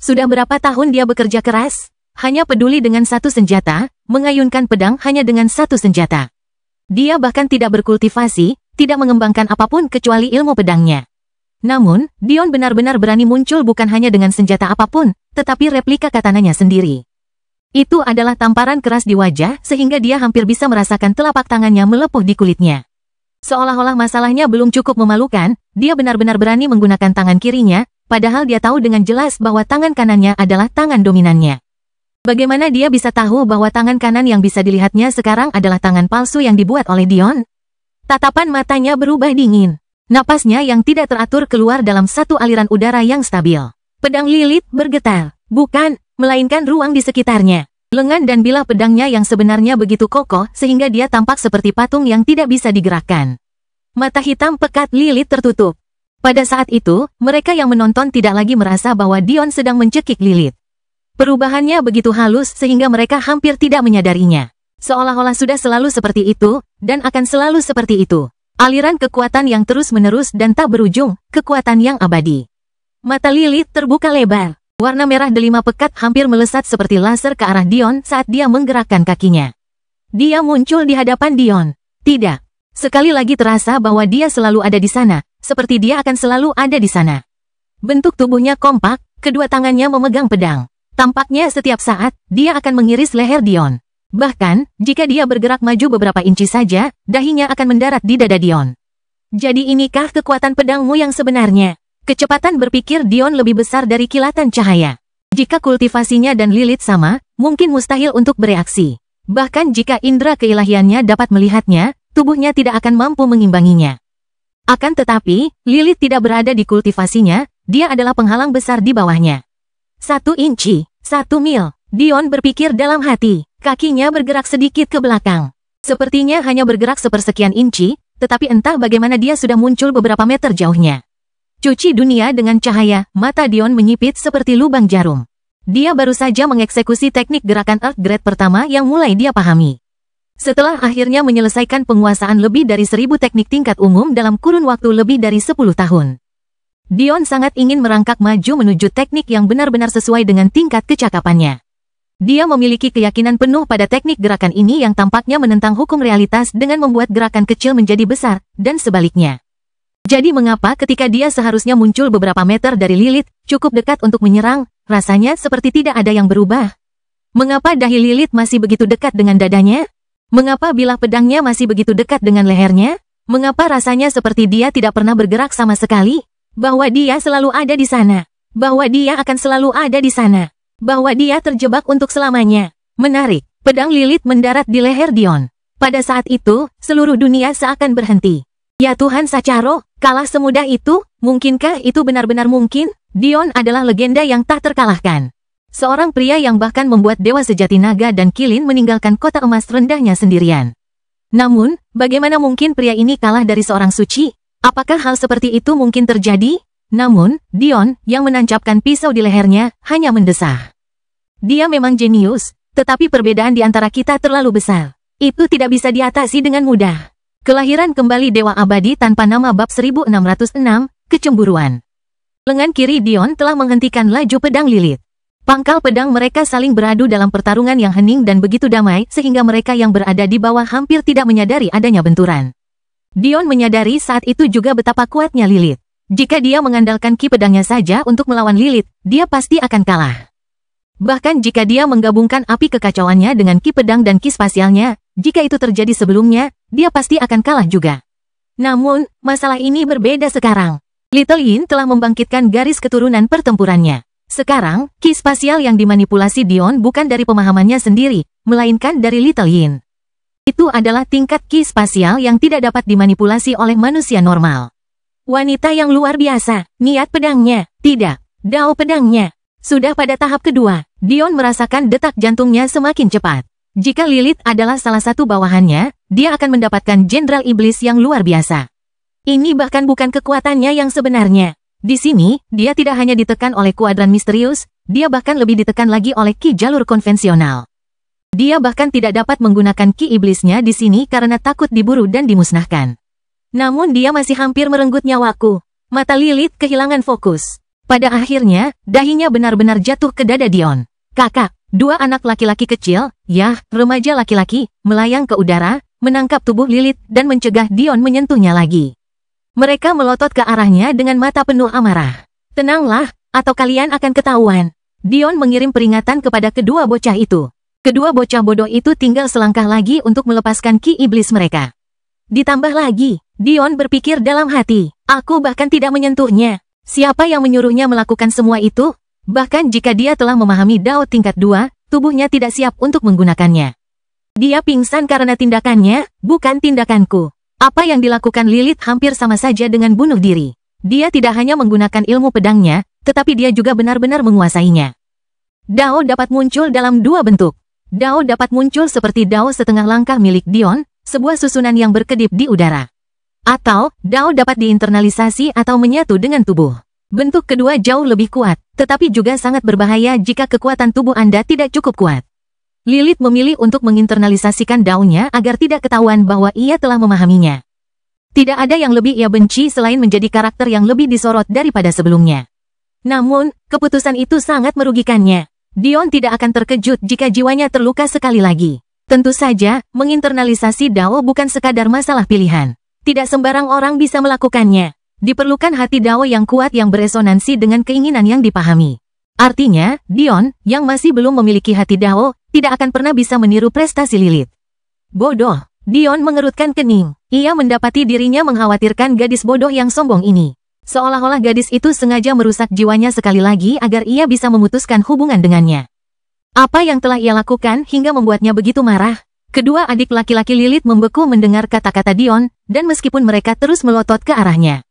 Sudah berapa tahun dia bekerja keras? Hanya peduli dengan satu senjata, mengayunkan pedang hanya dengan satu senjata. Dia bahkan tidak berkultivasi, tidak mengembangkan apapun kecuali ilmu pedangnya. Namun, Dion benar-benar berani muncul bukan hanya dengan senjata apapun, tetapi replika katananya sendiri. Itu adalah tamparan keras di wajah sehingga dia hampir bisa merasakan telapak tangannya melepuh di kulitnya. Seolah-olah masalahnya belum cukup memalukan, dia benar-benar berani menggunakan tangan kirinya, padahal dia tahu dengan jelas bahwa tangan kanannya adalah tangan dominannya. Bagaimana dia bisa tahu bahwa tangan kanan yang bisa dilihatnya sekarang adalah tangan palsu yang dibuat oleh Dion? Tatapan matanya berubah dingin. Napasnya yang tidak teratur keluar dalam satu aliran udara yang stabil. Pedang Lilith bergetar. Bukan, melainkan ruang di sekitarnya. Lengan dan bilah pedangnya yang sebenarnya begitu kokoh sehingga dia tampak seperti patung yang tidak bisa digerakkan. Mata hitam pekat Lilith tertutup. Pada saat itu, mereka yang menonton tidak lagi merasa bahwa Dion sedang mencekik Lilith. Perubahannya begitu halus sehingga mereka hampir tidak menyadarinya. Seolah-olah sudah selalu seperti itu, dan akan selalu seperti itu. Aliran kekuatan yang terus-menerus dan tak berujung, kekuatan yang abadi. Mata Lilith terbuka lebar. Warna merah delima pekat hampir melesat seperti laser ke arah Dion saat dia menggerakkan kakinya. Dia muncul di hadapan Dion. Tidak. Sekali lagi terasa bahwa dia selalu ada di sana, seperti dia akan selalu ada di sana. Bentuk tubuhnya kompak, kedua tangannya memegang pedang. Tampaknya setiap saat, dia akan mengiris leher Dion. Bahkan, jika dia bergerak maju beberapa inci saja, dahinya akan mendarat di dada Dion. Jadi inikah kekuatan pedangmu yang sebenarnya? Kecepatan berpikir Dion lebih besar dari kilatan cahaya. Jika kultivasinya dan Lilith sama, mungkin mustahil untuk bereaksi. Bahkan jika indera keilahiannya dapat melihatnya, tubuhnya tidak akan mampu mengimbanginya. Akan tetapi, Lilith tidak berada di kultivasinya, dia adalah penghalang besar di bawahnya. 1 inci, 1 mil, Dion berpikir dalam hati. Kakinya bergerak sedikit ke belakang. Sepertinya hanya bergerak sepersekian inci, tetapi entah bagaimana dia sudah muncul beberapa meter jauhnya. Cuci dunia dengan cahaya, mata Dion menyipit seperti lubang jarum. Dia baru saja mengeksekusi teknik gerakan Earth Grade pertama yang mulai dia pahami. Setelah akhirnya menyelesaikan penguasaan lebih dari 1000 teknik tingkat umum dalam kurun waktu lebih dari 10 tahun. Dion sangat ingin merangkak maju menuju teknik yang benar-benar sesuai dengan tingkat kecakapannya. Dia memiliki keyakinan penuh pada teknik gerakan ini yang tampaknya menentang hukum realitas dengan membuat gerakan kecil menjadi besar, dan sebaliknya. Jadi mengapa ketika dia seharusnya muncul beberapa meter dari Lilith, cukup dekat untuk menyerang, rasanya seperti tidak ada yang berubah? Mengapa dahi Lilith masih begitu dekat dengan dadanya? Mengapa bilah pedangnya masih begitu dekat dengan lehernya? Mengapa rasanya seperti dia tidak pernah bergerak sama sekali? Bahwa dia selalu ada di sana. Bahwa dia akan selalu ada di sana. Bahwa dia terjebak untuk selamanya. Menarik, pedang Lilith mendarat di leher Dion. Pada saat itu, seluruh dunia seakan berhenti. Ya Tuhan Sacharo, kalah semudah itu? Mungkinkah itu benar-benar mungkin? Dion adalah legenda yang tak terkalahkan. Seorang pria yang bahkan membuat Dewa Sejati Naga dan Kilin meninggalkan kota emas rendahnya sendirian. Namun, bagaimana mungkin pria ini kalah dari seorang suci? Apakah hal seperti itu mungkin terjadi? Namun, Dion, yang menancapkan pisau di lehernya, hanya mendesah. Dia memang jenius, tetapi perbedaan di antara kita terlalu besar. Itu tidak bisa diatasi dengan mudah. Kelahiran kembali Dewa Abadi tanpa nama bab 1606, Kecemburuan. Lengan kiri Dion telah menghentikan laju pedang Lilith. Pangkal pedang mereka saling beradu dalam pertarungan yang hening dan begitu damai sehingga mereka yang berada di bawah hampir tidak menyadari adanya benturan. Dion menyadari saat itu juga betapa kuatnya Lilith. Jika dia mengandalkan ki pedangnya saja untuk melawan Lilith, dia pasti akan kalah. Bahkan jika dia menggabungkan api kekacauannya dengan ki pedang dan ki spasialnya, jika itu terjadi sebelumnya, dia pasti akan kalah juga. Namun, masalah ini berbeda sekarang. Little Yin telah membangkitkan garis keturunan pertempurannya. Sekarang, ki spasial yang dimanipulasi Dion bukan dari pemahamannya sendiri, melainkan dari Little Yin. Itu adalah tingkat ki spasial yang tidak dapat dimanipulasi oleh manusia normal. Wanita yang luar biasa, niat pedangnya, tidak, dao pedangnya. Sudah pada tahap kedua, Dion merasakan detak jantungnya semakin cepat. Jika Lilith adalah salah satu bawahannya, dia akan mendapatkan Jenderal Iblis yang luar biasa. Ini bahkan bukan kekuatannya yang sebenarnya. Di sini, dia tidak hanya ditekan oleh kuadran misterius, dia bahkan lebih ditekan lagi oleh ki jalur konvensional. Dia bahkan tidak dapat menggunakan ki iblisnya di sini karena takut diburu dan dimusnahkan. Namun dia masih hampir merenggut nyawaku. Mata Lilith kehilangan fokus. Pada akhirnya, dahinya benar-benar jatuh ke dada Dion. Kakak, dua anak laki-laki kecil, remaja laki-laki, melayang ke udara, menangkap tubuh Lilith dan mencegah Dion menyentuhnya lagi. Mereka melotot ke arahnya dengan mata penuh amarah. Tenanglah, atau kalian akan ketahuan. Dion mengirim peringatan kepada kedua bocah itu. Kedua bocah bodoh itu tinggal selangkah lagi untuk melepaskan ki iblis mereka. Ditambah lagi, Dion berpikir dalam hati, aku bahkan tidak menyentuhnya. Siapa yang menyuruhnya melakukan semua itu? Bahkan jika dia telah memahami Dao tingkat 2, tubuhnya tidak siap untuk menggunakannya. Dia pingsan karena tindakannya, bukan tindakanku. Apa yang dilakukan Lilith hampir sama saja dengan bunuh diri. Dia tidak hanya menggunakan ilmu pedangnya, tetapi dia juga benar-benar menguasainya. Dao dapat muncul dalam dua bentuk. Dao dapat muncul seperti Dao setengah langkah milik Dion, sebuah susunan yang berkedip di udara. Atau, Dao dapat diinternalisasi atau menyatu dengan tubuh. Bentuk kedua jauh lebih kuat, tetapi juga sangat berbahaya jika kekuatan tubuh Anda tidak cukup kuat. Lilith memilih untuk menginternalisasikan Dao-nya agar tidak ketahuan bahwa ia telah memahaminya. Tidak ada yang lebih ia benci selain menjadi karakter yang lebih disorot daripada sebelumnya. Namun, keputusan itu sangat merugikannya. Dion tidak akan terkejut jika jiwanya terluka sekali lagi. Tentu saja, menginternalisasi Dao bukan sekadar masalah pilihan. Tidak sembarang orang bisa melakukannya. Diperlukan hati Dao yang kuat yang beresonansi dengan keinginan yang dipahami. Artinya, Dion, yang masih belum memiliki hati Dao, tidak akan pernah bisa meniru prestasi Lilith. Bodoh. Dion mengerutkan kening. Ia mendapati dirinya mengkhawatirkan gadis bodoh yang sombong ini. Seolah-olah gadis itu sengaja merusak jiwanya sekali lagi agar ia bisa memutuskan hubungan dengannya. Apa yang telah ia lakukan hingga membuatnya begitu marah? Kedua adik laki-laki Lilith membeku mendengar kata-kata Dion, dan meskipun mereka terus melotot ke arahnya.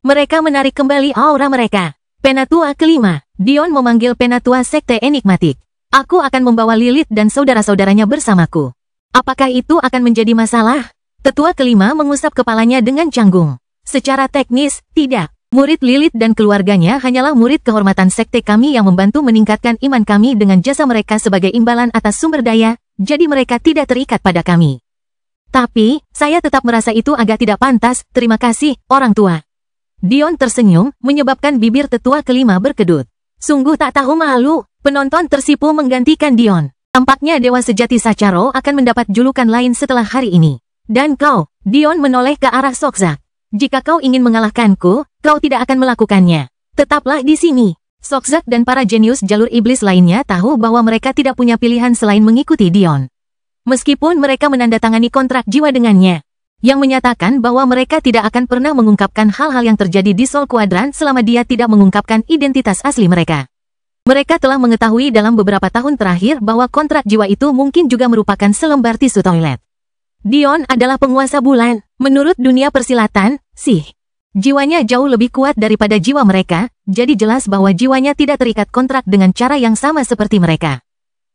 Mereka menarik kembali aura mereka. Penatua kelima, Dion memanggil Penatua Sekte Enigmatik. Aku akan membawa Lilith dan saudara-saudaranya bersamaku. Apakah itu akan menjadi masalah? Tetua kelima mengusap kepalanya dengan canggung. Secara teknis, tidak. Murid Lilith dan keluarganya hanyalah murid kehormatan sekte kami yang membantu meningkatkan iman kami dengan jasa mereka sebagai imbalan atas sumber daya, jadi mereka tidak terikat pada kami. Tapi, saya tetap merasa itu agak tidak pantas, terima kasih, orang tua. Dion tersenyum, menyebabkan bibir tetua kelima berkedut. Sungguh tak tahu malu, penonton tersipu menggantikan Dion. Tampaknya Dewa Sejati Sacharo akan mendapat julukan lain setelah hari ini. Dan kau, Dion menoleh ke arah Sokzak. Jika kau ingin mengalahkanku, kau tidak akan melakukannya. Tetaplah di sini. Sokzak dan para jenius jalur iblis lainnya tahu bahwa mereka tidak punya pilihan selain mengikuti Dion. Meskipun mereka menandatangani kontrak jiwa dengannya, yang menyatakan bahwa mereka tidak akan pernah mengungkapkan hal-hal yang terjadi di Soul Quadrant selama dia tidak mengungkapkan identitas asli mereka. Mereka telah mengetahui dalam beberapa tahun terakhir bahwa kontrak jiwa itu mungkin juga merupakan selembar tisu toilet. Dion adalah penguasa bulan. Menurut dunia persilatan, jiwanya jauh lebih kuat daripada jiwa mereka, jadi jelas bahwa jiwanya tidak terikat kontrak dengan cara yang sama seperti mereka.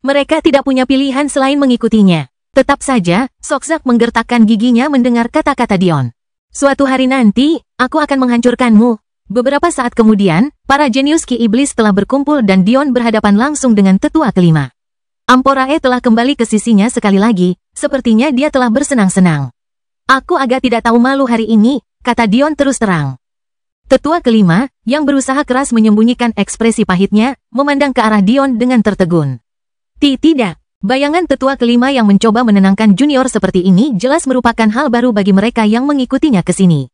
Mereka tidak punya pilihan selain mengikutinya. Tetap saja, Sokzak menggertakkan giginya mendengar kata-kata Dion. Suatu hari nanti, aku akan menghancurkanmu. Beberapa saat kemudian, para jenius Ki Iblis telah berkumpul dan Dion berhadapan langsung dengan tetua kelima. Amporae telah kembali ke sisinya sekali lagi, sepertinya dia telah bersenang-senang. Aku agak tidak tahu malu hari ini, kata Dion terus terang. Tetua kelima, yang berusaha keras menyembunyikan ekspresi pahitnya, memandang ke arah Dion dengan tertegun. Tidak, bayangan tetua kelima yang mencoba menenangkan junior seperti ini jelas merupakan hal baru bagi mereka yang mengikutinya ke sini.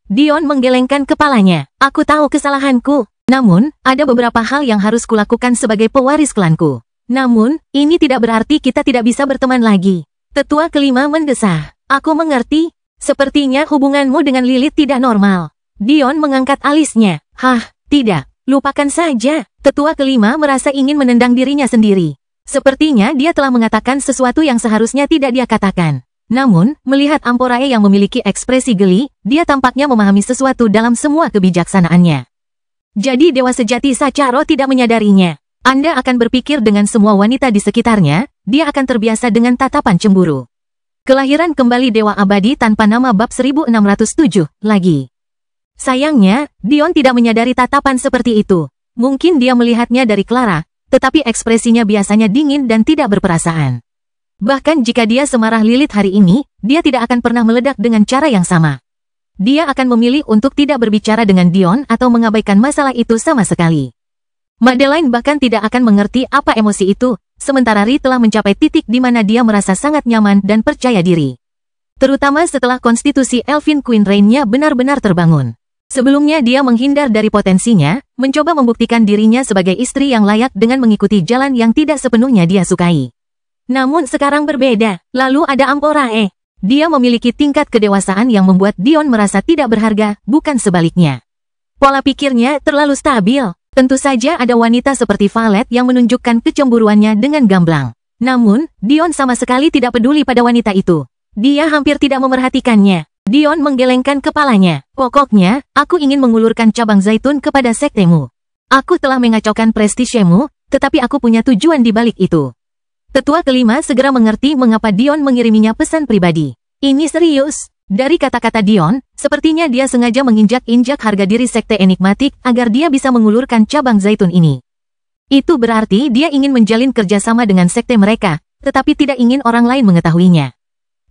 Dion menggelengkan kepalanya. Aku tahu kesalahanku. Namun, ada beberapa hal yang harus kulakukan sebagai pewaris klanku. Namun, ini tidak berarti kita tidak bisa berteman lagi. Tetua kelima mendesah. Aku mengerti. Sepertinya hubunganmu dengan Lilith tidak normal. Dion mengangkat alisnya. Tidak. Lupakan saja. Tetua kelima merasa ingin menendang dirinya sendiri. Sepertinya dia telah mengatakan sesuatu yang seharusnya tidak dia katakan. Namun, melihat Amporae yang memiliki ekspresi geli, dia tampaknya memahami sesuatu dalam semua kebijaksanaannya. Jadi Dewa Sejati Sacharo tidak menyadarinya. Anda akan berpikir dengan semua wanita di sekitarnya, dia akan terbiasa dengan tatapan cemburu. Kelahiran kembali Dewa Abadi tanpa nama bab 1607, lagi. Sayangnya, Dion tidak menyadari tatapan seperti itu. Mungkin dia melihatnya dari Clara, tetapi ekspresinya biasanya dingin dan tidak berperasaan. Bahkan jika dia semarah Lilith hari ini, dia tidak akan pernah meledak dengan cara yang sama. Dia akan memilih untuk tidak berbicara dengan Dion atau mengabaikan masalah itu sama sekali. Madeline bahkan tidak akan mengerti apa emosi itu, sementara Ri telah mencapai titik di mana dia merasa sangat nyaman dan percaya diri. Terutama setelah konstitusi Elfin Queen Rain-nya benar-benar terbangun. Sebelumnya dia menghindar dari potensinya, mencoba membuktikan dirinya sebagai istri yang layak dengan mengikuti jalan yang tidak sepenuhnya dia sukai. Namun sekarang berbeda, lalu ada Amporae. Dia memiliki tingkat kedewasaan yang membuat Dion merasa tidak berharga, bukan sebaliknya. Pola pikirnya terlalu stabil. Tentu saja ada wanita seperti Valet yang menunjukkan kecemburuannya dengan gamblang. Namun, Dion sama sekali tidak peduli pada wanita itu. Dia hampir tidak memerhatikannya. Dion menggelengkan kepalanya. Pokoknya, aku ingin mengulurkan cabang zaitun kepada sektemu. Aku telah mengacaukan prestisemu, tetapi aku punya tujuan di balik itu. Tetua kelima segera mengerti mengapa Dion mengiriminya pesan pribadi. Ini serius. Dari kata-kata Dion, sepertinya dia sengaja menginjak-injak harga diri sekte enigmatik agar dia bisa mengulurkan cabang zaitun ini. Itu berarti dia ingin menjalin kerjasama dengan sekte mereka, tetapi tidak ingin orang lain mengetahuinya.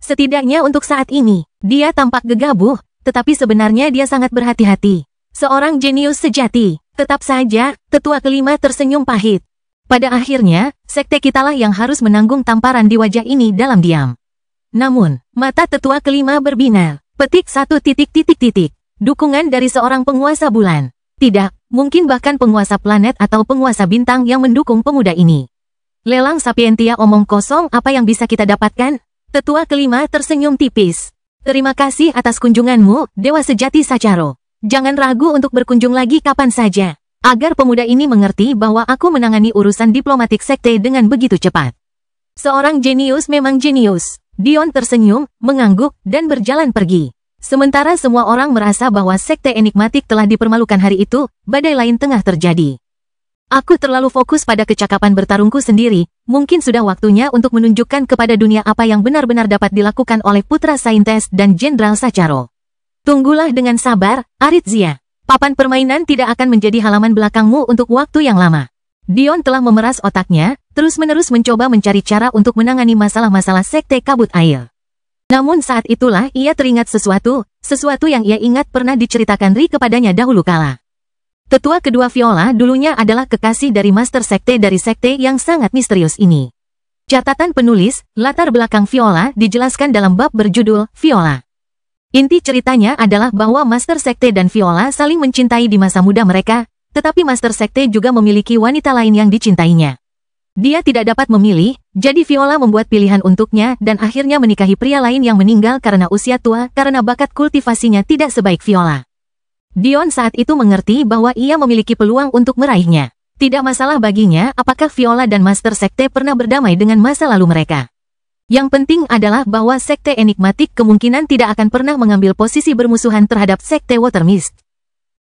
Setidaknya untuk saat ini, dia tampak gegabah, tetapi sebenarnya dia sangat berhati-hati. Seorang jenius sejati. Tetap saja, tetua kelima tersenyum pahit. Pada akhirnya, sekte kitalah yang harus menanggung tamparan di wajah ini dalam diam. Namun, mata tetua kelima berbinar. Petik 1. Dukungan dari seorang penguasa bulan. Tidak, mungkin bahkan penguasa planet atau penguasa bintang yang mendukung pemuda ini. Lelang Sapientia omong kosong, apa yang bisa kita dapatkan? Tetua kelima tersenyum tipis. Terima kasih atas kunjunganmu, Dewa Sejati Sacharo. Jangan ragu untuk berkunjung lagi kapan saja. Agar pemuda ini mengerti bahwa aku menangani urusan diplomatik sekte dengan begitu cepat. Seorang jenius memang jenius. Dion tersenyum, mengangguk, dan berjalan pergi. Sementara semua orang merasa bahwa sekte enigmatik telah dipermalukan hari itu, badai lain tengah terjadi. Aku terlalu fokus pada kecakapan bertarungku sendiri, mungkin sudah waktunya untuk menunjukkan kepada dunia apa yang benar-benar dapat dilakukan oleh Putra Saintes dan Jenderal Sacharo. Tunggulah dengan sabar, Aritzia. Papan permainan tidak akan menjadi halaman belakangmu untuk waktu yang lama. Dion telah memeras otaknya, terus-menerus mencoba mencari cara untuk menangani masalah-masalah sekte kabut air. Namun saat itulah ia teringat sesuatu yang ia ingat pernah diceritakan Ri kepadanya dahulu kala. Tetua kedua Viola dulunya adalah kekasih dari master sekte dari sekte yang sangat misterius ini. Catatan penulis, latar belakang Viola dijelaskan dalam bab berjudul Viola. Inti ceritanya adalah bahwa master sekte dan Viola saling mencintai di masa muda mereka, tetapi master sekte juga memiliki wanita lain yang dicintainya. Dia tidak dapat memilih, jadi Viola membuat pilihan untuknya dan akhirnya menikahi pria lain yang meninggal karena usia tua karena bakat kultivasinya tidak sebaik Viola. Dion saat itu mengerti bahwa ia memiliki peluang untuk meraihnya. Tidak masalah baginya apakah Viola dan master sekte pernah berdamai dengan masa lalu mereka. Yang penting adalah bahwa Sekte Enigmatik kemungkinan tidak akan pernah mengambil posisi bermusuhan terhadap Sekte Watermist.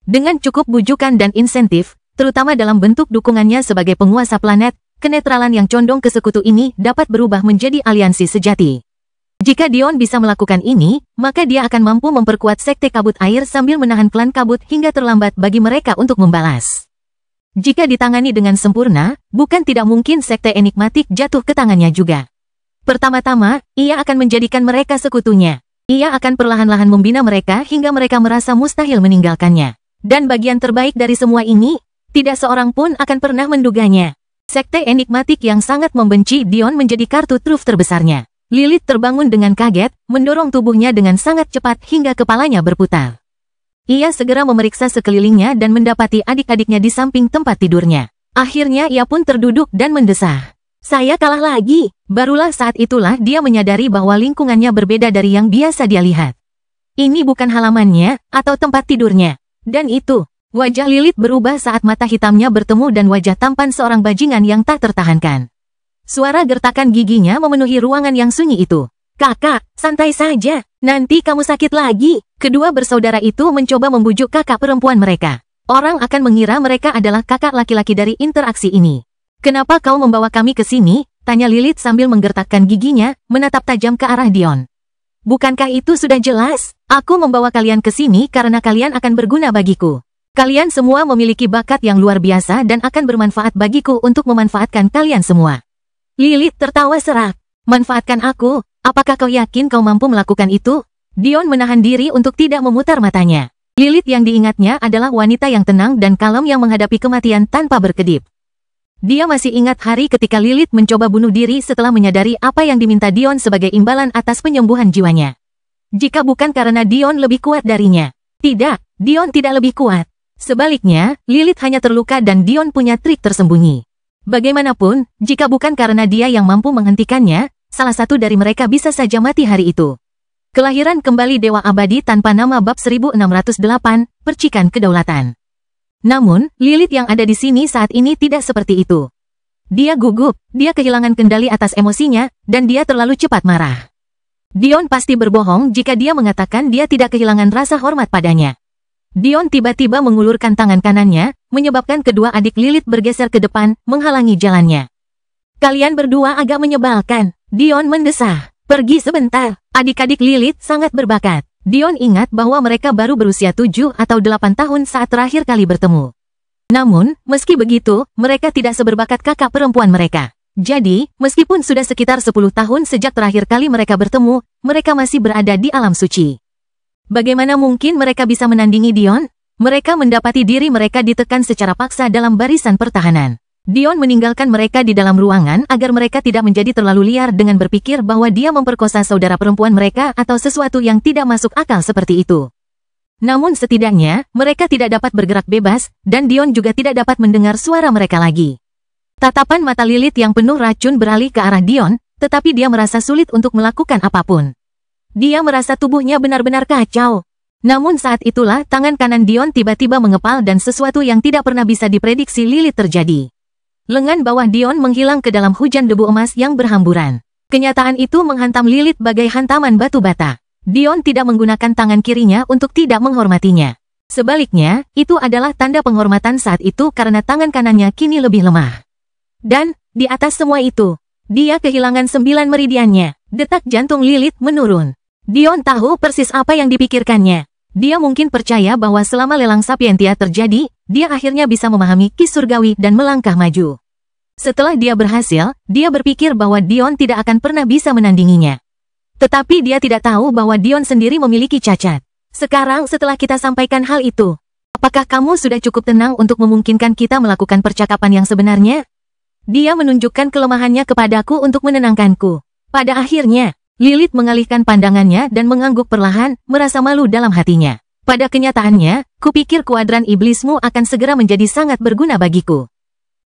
Dengan cukup bujukan dan insentif, terutama dalam bentuk dukungannya sebagai penguasa planet, kenetralan yang condong ke sekutu ini dapat berubah menjadi aliansi sejati. Jika Dion bisa melakukan ini, maka dia akan mampu memperkuat Sekte Kabut Air sambil menahan klan kabut hingga terlambat bagi mereka untuk membalas. Jika ditangani dengan sempurna, bukan tidak mungkin Sekte Enigmatik jatuh ke tangannya juga. Pertama-tama, ia akan menjadikan mereka sekutunya. Ia akan perlahan-lahan membina mereka hingga mereka merasa mustahil meninggalkannya. Dan bagian terbaik dari semua ini, tidak seorang pun akan pernah menduganya. Sekte Enigmatik yang sangat membenci Dion menjadi kartu truf terbesarnya. Lilith terbangun dengan kaget, mendorong tubuhnya dengan sangat cepat hingga kepalanya berputar. Ia segera memeriksa sekelilingnya dan mendapati adik-adiknya di samping tempat tidurnya. Akhirnya ia pun terduduk dan mendesah. Saya kalah lagi. Barulah saat itulah dia menyadari bahwa lingkungannya berbeda dari yang biasa dia lihat. Ini bukan halamannya atau tempat tidurnya. Dan itu, wajah Lilith berubah saat mata hitamnya bertemu dan wajah tampan seorang bajingan yang tak tertahankan. Suara gertakan giginya memenuhi ruangan yang sunyi itu. Kakak, santai saja. Nanti kamu sakit lagi. Kedua bersaudara itu mencoba membujuk kakak perempuan mereka. Orang akan mengira mereka adalah kakak laki-laki dari interaksi ini. Kenapa kau membawa kami ke sini? Tanya Lilith sambil menggertakkan giginya, menatap tajam ke arah Dion. Bukankah itu sudah jelas? Aku membawa kalian ke sini karena kalian akan berguna bagiku. Kalian semua memiliki bakat yang luar biasa dan akan bermanfaat bagiku untuk memanfaatkan kalian semua. Lilith tertawa serak. Manfaatkan aku? Apakah kau yakin kau mampu melakukan itu? Dion menahan diri untuk tidak memutar matanya. Lilith yang diingatnya adalah wanita yang tenang dan kalem yang menghadapi kematian tanpa berkedip. Dia masih ingat hari ketika Lilith mencoba bunuh diri setelah menyadari apa yang diminta Dion sebagai imbalan atas penyembuhan jiwanya. Jika bukan karena Dion lebih kuat darinya. Tidak, Dion tidak lebih kuat. Sebaliknya, Lilith hanya terluka dan Dion punya trik tersembunyi. Bagaimanapun, jika bukan karena dia yang mampu menghentikannya, salah satu dari mereka bisa saja mati hari itu. Kelahiran kembali Dewa Abadi tanpa nama bab 1608, Percikan Kedaulatan. Namun, Lilith yang ada di sini saat ini tidak seperti itu. Dia gugup, dia kehilangan kendali atas emosinya, dan dia terlalu cepat marah. Dion pasti berbohong jika dia mengatakan dia tidak kehilangan rasa hormat padanya. Dion tiba-tiba mengulurkan tangan kanannya, menyebabkan kedua adik Lilith bergeser ke depan, menghalangi jalannya. Kalian berdua agak menyebalkan. Dion mendesah. Pergi sebentar. Adik-adik Lilith sangat berbakat. Dion ingat bahwa mereka baru berusia 7 atau 8 tahun saat terakhir kali bertemu. Namun, meski begitu, mereka tidak seberbakat kakak perempuan mereka. Jadi, meskipun sudah sekitar 10 tahun sejak terakhir kali mereka bertemu, mereka masih berada di alam suci. Bagaimana mungkin mereka bisa menandingi Dion? Mereka mendapati diri mereka ditekan secara paksa dalam barisan pertahanan. Dion meninggalkan mereka di dalam ruangan agar mereka tidak menjadi terlalu liar dengan berpikir bahwa dia memperkosa saudara perempuan mereka atau sesuatu yang tidak masuk akal seperti itu. Namun setidaknya, mereka tidak dapat bergerak bebas, dan Dion juga tidak dapat mendengar suara mereka lagi. Tatapan mata Lilith yang penuh racun beralih ke arah Dion, tetapi dia merasa sulit untuk melakukan apapun. Dia merasa tubuhnya benar-benar kacau. Namun saat itulah tangan kanan Dion tiba-tiba mengepal dan sesuatu yang tidak pernah bisa diprediksi Lilith terjadi. Lengan bawah Dion menghilang ke dalam hujan debu emas yang berhamburan. Kenyataan itu menghantam Lilith bagai hantaman batu bata. Dion tidak menggunakan tangan kirinya untuk tidak menghormatinya. Sebaliknya, itu adalah tanda penghormatan saat itu karena tangan kanannya kini lebih lemah. Dan, di atas semua itu, dia kehilangan 9 meridiannya. Detak jantung Lilith menurun. Dion tahu persis apa yang dipikirkannya. Dia mungkin percaya bahwa selama lelang Sapientia terjadi, dia akhirnya bisa memahami Ki Surgawi dan melangkah maju. Setelah dia berhasil, dia berpikir bahwa Dion tidak akan pernah bisa menandinginya. Tetapi dia tidak tahu bahwa Dion sendiri memiliki cacat. Sekarang setelah kita sampaikan hal itu, apakah kamu sudah cukup tenang untuk memungkinkan kita melakukan percakapan yang sebenarnya? Dia menunjukkan kelemahannya kepadaku untuk menenangkanku. Pada akhirnya, Lilith mengalihkan pandangannya dan mengangguk perlahan, merasa malu dalam hatinya. Pada kenyataannya, kupikir kuadran iblismu akan segera menjadi sangat berguna bagiku.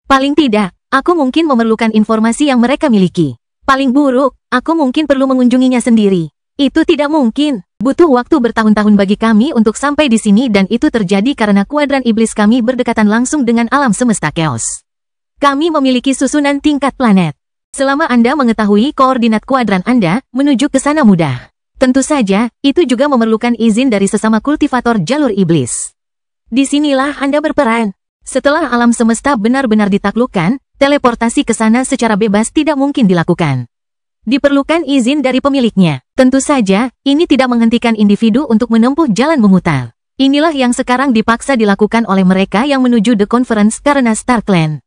Paling tidak, aku mungkin memerlukan informasi yang mereka miliki. Paling buruk, aku mungkin perlu mengunjunginya sendiri. Itu tidak mungkin. Butuh waktu bertahun-tahun bagi kami untuk sampai di sini dan itu terjadi karena kuadran iblis kami berdekatan langsung dengan alam semesta chaos. Kami memiliki susunan tingkat planet. Selama Anda mengetahui koordinat kuadran Anda, menuju ke sana mudah. Tentu saja, itu juga memerlukan izin dari sesama kultivator jalur iblis. Disinilah Anda berperan. Setelah alam semesta benar-benar ditaklukkan, teleportasi ke sana secara bebas tidak mungkin dilakukan. Diperlukan izin dari pemiliknya. Tentu saja, ini tidak menghentikan individu untuk menempuh jalan memutar. Inilah yang sekarang dipaksa dilakukan oleh mereka yang menuju The Conference karena StarClan.